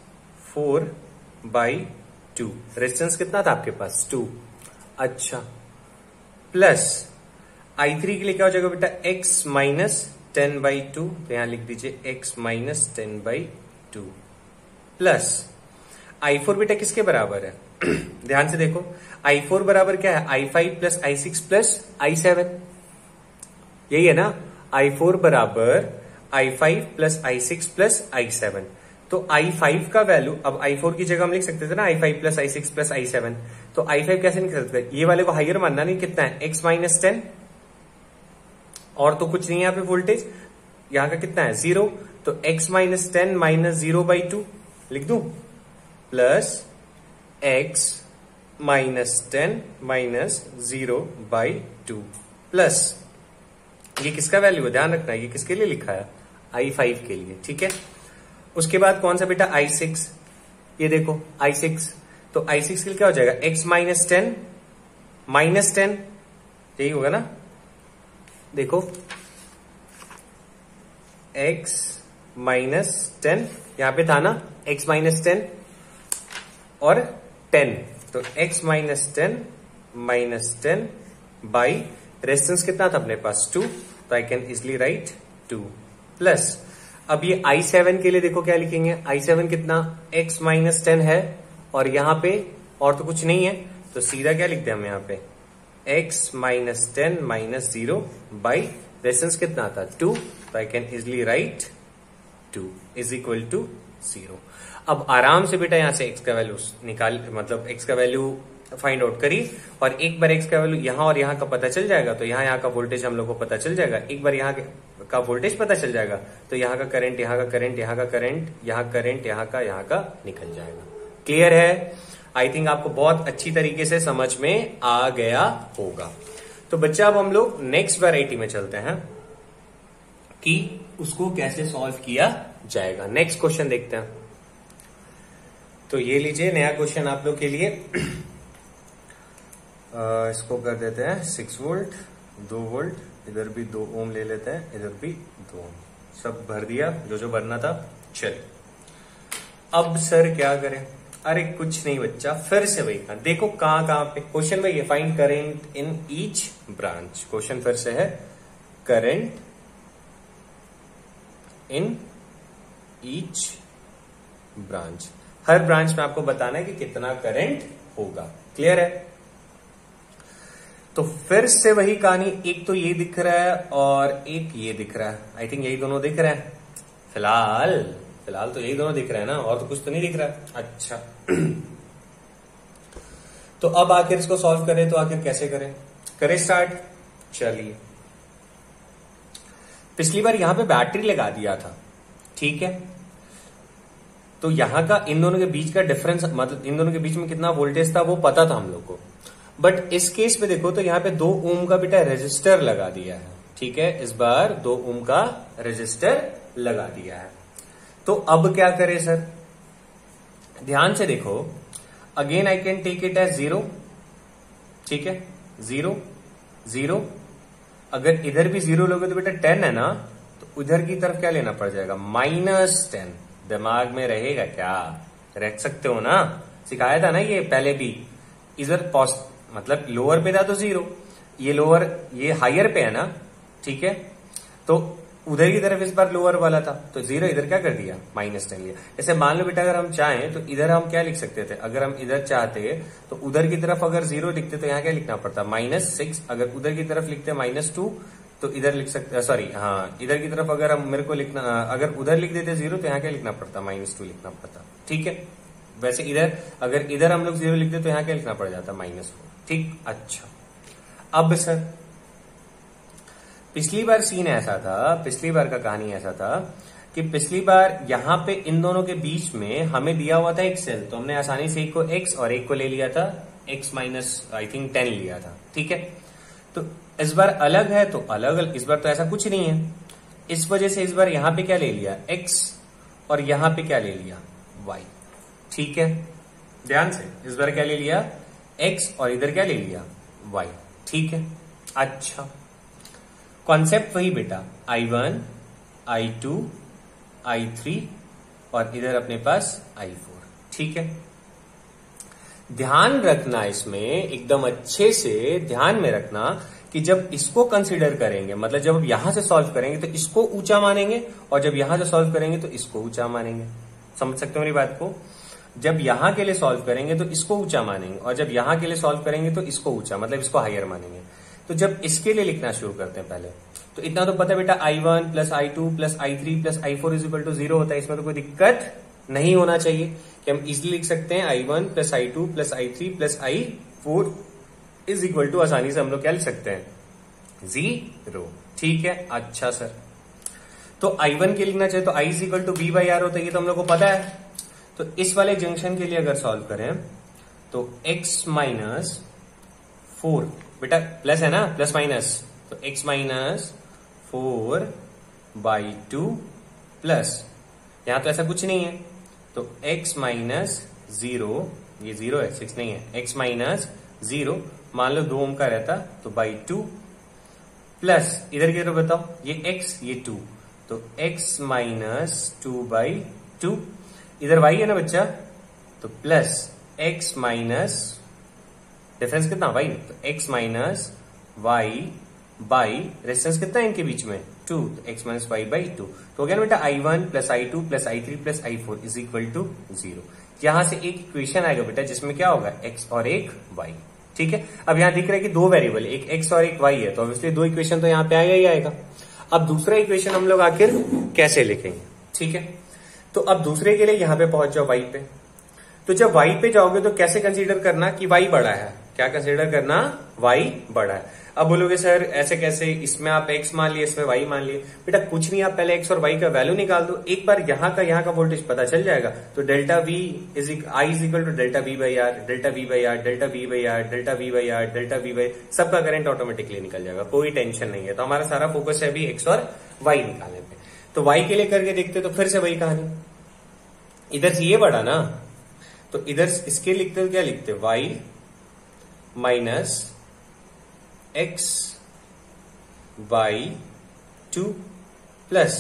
4/2, रेजिस्टेंस कितना था आपके पास 2। अच्छा, प्लस I3 के लिए क्या हो जाएगा बेटा, x माइनस 10/2, तो यहां लिख दीजिए x माइनस 10/2 प्लस I4 बेटा किसके बराबर है ध्यान से देखो, I4 बराबर क्या है, I5 plus I6 plus I7, यही है ना, I4 बराबर I5 plus I6 plus I7। तो I5 का वैल्यू, अब I4 की जगह हम लिख सकते थे ना I5 plus I6 plus I7, तो I5 कैसे लिख सकते, ये वाले को हाइयर मानना नहीं, कितना है x माइनस 10, और तो कुछ नहीं है यहाँ पे वोल्टेज, यहाँ का कितना है 0, तो x माइनस 10 माइनस 0/2 लिख दूं, plus x minus 10 minus 0/2 plus, ये किसका वैल्यू है, ध्यान रखना ये किसके लिए लिखा है, I5 के लिए। ठीक है, उसके बाद कौन सा बेटा I6, ये देखो I6, तो I6 के लिए क्या हो जाएगा, x माइनस 10 माइनस 10, यही होगा ना, देखो x माइनस 10, यहां पे था ना x माइनस 10 और 10, तो x minus 10 minus 10 by resistance कितना था अपने पास 2, तो I can easily write 2 plus, अब ये I7 के लिए देखो क्या लिखेंगे, I7 कितना x माइनस 10 है और यहां पे और तो कुछ नहीं है, तो सीधा क्या लिखते हैं हम यहाँ पे x minus 10 minus 0 by resistance कितना था 2, तो I can easily write 2 is equal to 0। अब आराम से बेटा यहां से x का वैल्यू निकाल, मतलब x का वैल्यू फाइंड आउट करी, और एक बार x का वैल्यू यहां और यहां का पता चल जाएगा तो यहाँ का वोल्टेज हम लोग को पता चल जाएगा, एक बार यहाँ का वोल्टेज पता चल जाएगा तो यहाँ का करंट, यहाँ का करंट, यहाँ का करंट, यहाँ करंट, यहाँ का निकल जाएगा। क्लियर है, आई थिंक आपको बहुत अच्छी तरीके से समझ में आ गया होगा। तो बच्चा अब हम लोग नेक्स्ट वैरायटी में चलते हैं कि उसको कैसे सॉल्व किया जाएगा। नेक्स्ट क्वेश्चन देखते हैं। तो ये लीजिए नया क्वेश्चन आप लोग के लिए, इसको कर देते हैं 6 वोल्ट, 2 वोल्ट, इधर भी 2 ओम ले लेते हैं, इधर भी 2 ओम, सब भर दिया जो भरना था। चल अब सर क्या करें, अरे कुछ नहीं बच्चा, फिर से वही का देखो कहां पे क्वेश्चन में ये find current in each branch, question फिर से है current in each branch, her branch में आपको बताना है कि कितना करंट होगा। क्लियर है, तो फिर से वही कहानी, एक तो ये दिख रहा है और एक ये दिख रहा है, आई थिंक यही दोनों दिख रहे हैं फिलहाल तो यही दोनों दिख रहे हैं ना, और तो कुछ तो नहीं दिख रहा है। अच्छा तो अब आखिर इसको सॉल्व करें, तो आखिर कैसे करें स्टार्ट। चलिए, पिछली बार यहां पे बैटरी लगा दिया था, ठीक है, तो यहां का इन दोनों के बीच का डिफरेंस, मतलब इन दोनों के बीच में कितना वोल्टेज था वो पता था हम लोग को, बट इस केस में देखो तो यहां पे 2 ओम का बेटा रेजिस्टर लगा दिया है। ठीक है, इस बार 2 ओम का रेजिस्टर लगा दिया है, तो अब क्या करें सर, ध्यान से देखो, again I can take it as 0, ठीक है, 0 0 अगर इधर भी 0 लोगे तो बेटा 10 है ना, तो उधर की तरफ क्या लेना पड़ जाएगा, -10। दिमाग में रहेगा क्या, रख सकते हो ना, सिखाया था ना ये पहले भी। इधर मतलब लोअर पे था तो 0, ये लोअर ये हायर पे है ना, ठीक है, तो उधर की तरफ इस बार लोअर वाला था तो 0 इधर क्या कर दिया, -10 लिया। जैसे मान लो बेटा अगर हम चाहें तो इधर हम क्या लिख सकते थे, अगर हम इधर चाहते तो उधर की तरफ अगर 0 लिखते तो यहाँ क्या लिखना पड़ता, -6। अगर उधर की तरफ लिखते -2 तो इधर लिख सकते, सॉरी हाँ, इधर की तरफ अगर हम मेरे को लिखना, अगर उधर लिख देते 0 तो यहाँ क्या लिखना पड़ता, -2 लिखना पड़ता, ठीक है। वैसे इधर अगर इधर हम लोग 0 लिखते तो यहाँ क्या लिखना पड़ जाता, -4, ठीक। अच्छा अब सर पिछली बार सीन ऐसा था, पिछली बार का कहानी ऐसा था कि पिछली बार यहां पे इन दोनों के बीच में हमें दिया हुआ था एक सेल, तो हमने आसानी से एक को x और एक को ले लिया था x माइनस आई थिंक 10 लिया था, ठीक है। तो इस बार अलग है तो अलग, इस बार तो ऐसा कुछ नहीं है, इस वजह से इस बार यहां पे क्या ले लिया x और यहां पे क्या ले लिया y, ठीक है। ध्यान से, इस बार क्या ले लिया x और इधर क्या ले लिया y, ठीक है। अच्छा कॉन्सेप्ट वही बेटा, I1 I2 I3 और इधर अपने पास I4, ठीक है। ध्यान रखना इसमें, एकदम अच्छे से ध्यान में रखना कि जब इसको कंसीडर करेंगे, मतलब जब यहां से सॉल्व करेंगे तो इसको ऊंचा मानेंगे और जब यहां से सॉल्व करेंगे तो इसको ऊंचा मानेंगे। समझ सकते हो मेरी बात को, जब यहां के लिए सॉल्व करेंगे तो इसको ऊंचा मानेंगे और जब यहां के लिए सॉल्व करेंगे तो इसको ऊंचा, मतलब इसको हायर मानेंगे। तो जब इसके लिए लिखना शुरू करते हैं पहले, तो इतना तो पता है बेटा, I1 plus I2 plus I3 plus I4 is equal to 0 होता है। इसमें तो कोई दिक्कत नहीं होना चाहिए कि हम इजिली लिख सकते हैं I1 plus I2 plus I3 plus I4 is equal to, आसानी से हम लोग क्या लिख सकते हैं, 0, ठीक है। अच्छा सर, तो I1 के लिखना चाहिए तो I is equal to B by R होता है, ये तो हम लोग को पता है। तो इस वाले जंक्शन के लिए अगर सॉल्व करें तो x माइनस 4, बेटा प्लस है ना, प्लस माइनस, तो x माइनस 4 बाई 2 प्लस, यहां तो ऐसा कुछ नहीं है तो x माइनस 0, ये 0 है 6 नहीं है, x माइनस 0 मान लो 2 ओम का रहता तो बाई 2 प्लस इधर की तरफ बताओ, ये x ये 2 तो x माइनस 2 बाई 2, इधर y है ना बच्चा, तो प्लस x माइनस, डिफरेंस कितना y, तो x minus y by resistance कितना है इनके बीच में 2, तो x माइनस y बाई 2। तो हो गया ना बेटा I1 plus I2 plus I3 plus I4 is equal to 0। यहां से एक इक्वेशन आएगा बेटा जिसमें क्या होगा, x और एक y, ठीक है। अब यहां दिख रहा है कि दो वेरिएबल, एक x और एक y है, तो ऑब्वियसली दो इक्वेशन तो यहां पे आएगा ही आएगा। अब दूसरा इक्वेशन हम लोग आखिर कैसे लिखेंगे, ठीक है। तो अब दूसरे के लिए यहां पे पहुंच जाओ y पे, तो जब y पे जाओगे तो कैसे कंसीडर करना कि y बड़ा है, क्या कंसीडर करना, y बड़ा है। अब बोलोगे सर ऐसे कैसे, इसमें आप x मान लिए इसमें y मान लिए, बेटा कुछ नहीं, आप पहले x और y का वैल्यू निकाल दो, एक बार यहाँ का वोल्टेज पता चल जाएगा। तो delta v is I is equal to delta v by R, delta v by R, delta v by R, delta v by R, delta v by, सबका करंट ऑटोमेटिकली निकल जाएगा, कोई टेंशन नहीं है। तो हमारा सारा फोकस है अभी x और y निकालने पे। तो y के लिए करके देखते तो फिर से वही कहानी, इधर से ये बढ़ा ना, तो इधर इसके लिखते तो क्या लिखते, y minus x by 2 plus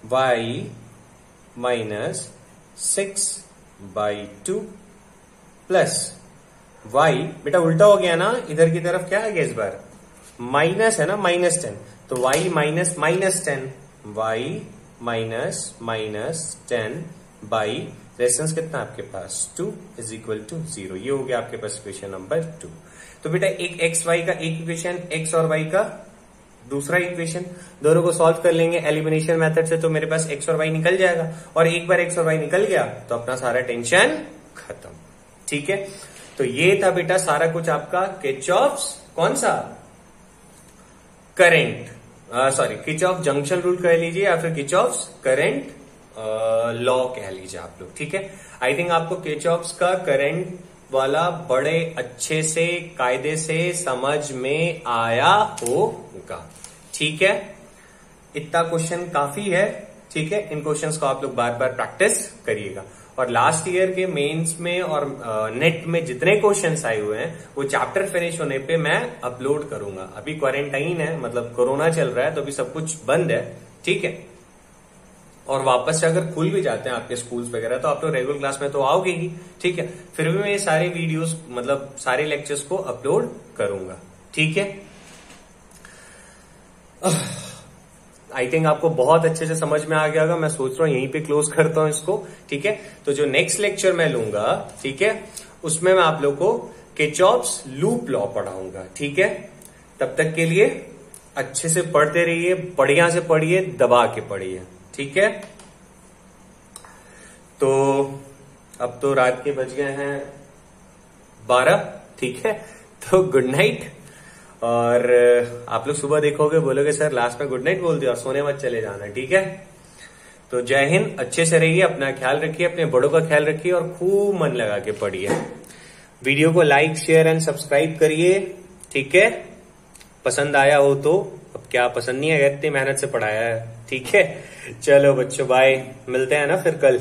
y minus 6 by 2 plus y, बेटा उल्टा हो गया ना, इधर की तरफ क्या आ गया इस बार, माइनस है ना, -10, तो y minus -10, y minus 10 by resistance कितना आपके पास 2 इज इक्वल टू 0। ये हो गया आपके पास इक्वेशन नंबर 2। तो बेटा एक एक्स वाई का एक इक्वेशन, एक्स और वाई का दूसरा इक्वेशन, दोनों को सॉल्व कर लेंगे एलिमिनेशन मेथड से, तो मेरे पास एक्स और वाई निकल जाएगा। और एक बार एक्स और वाई निकल गया तो अपना सारा टेंशन खत्म, ठीक है। तो ये था बेटा सारा कुछ आपका किरचॉफ्स कौन सा, current, sorry Kirchhoff junction rule कह लीजिए या फिर किरचॉफ्स करंट लॉ कह लीजिए आप लोग, ठीक है। आई थिंक आपको किरचॉफ्स का करंट वाला बड़े अच्छे से कायदे से समझ में आया होगा, ठीक है। इतना क्वेश्चन काफी है, ठीक है। इन क्वेश्चंस को आप लोग बार बार प्रैक्टिस करिएगा। और लास्ट ईयर के मेंस में और नेट में जितने क्वेश्चंस आए हुए हैं वो चैप्टर फिनिश होने पे मैं अपलोड करूंगा। अभी क्वारंटाइन है, मतलब कोरोना चल रहा है, तो अभी सब कुछ बंद है, ठीक है। और वापस से अगर खुल भी जाते हैं आपके स्कूल्स वगैरह तो आप लोग रेगुलर क्लास में तो आओगे ही, ठीक है। फिर भी मैं ये सारे वीडियोस मतलब सारे लेक्चर्स को अपलोड करूंगा, ठीक है। आई थिंक आपको बहुत अच्छे से समझ में आ गया होगा। मैं सोच रहा हूं यहीं पे क्लोज करता हूं इसको, ठीक है। तो जो नेक्स्ट लेक्चर मैं लूंगा, ठीक है, उसमें मैं आप लोग को किरचॉफ्स लूप लॉ पढ़ाऊंगा, ठीक है। तब तक के लिए अच्छे से पढ़ते रहिए, बढ़िया से पढ़िए, दबा के पढ़िए, ठीक है। तो अब तो रात के बज गए हैं 12, ठीक है। तो गुड नाइट। और आप लोग सुबह देखोगे, बोलोगे सर लास्ट में गुड नाइट बोल दिया और सोने मत चले जाना, ठीक है। तो जय हिंद, अच्छे से रहिए, अपना ख्याल रखिए, अपने बड़ों का ख्याल रखिए और खूब मन लगा के पढ़िए। वीडियो को लाइक शेयर एंड सब्सक्राइब करिए, ठीक है। पसंद आया हो तो, अब क्या पसंद नहीं है, इतनी मेहनत से पढ़ाया है, ठीक है। चलो बच्चों, बाय, मिलते हैं ना फिर कल।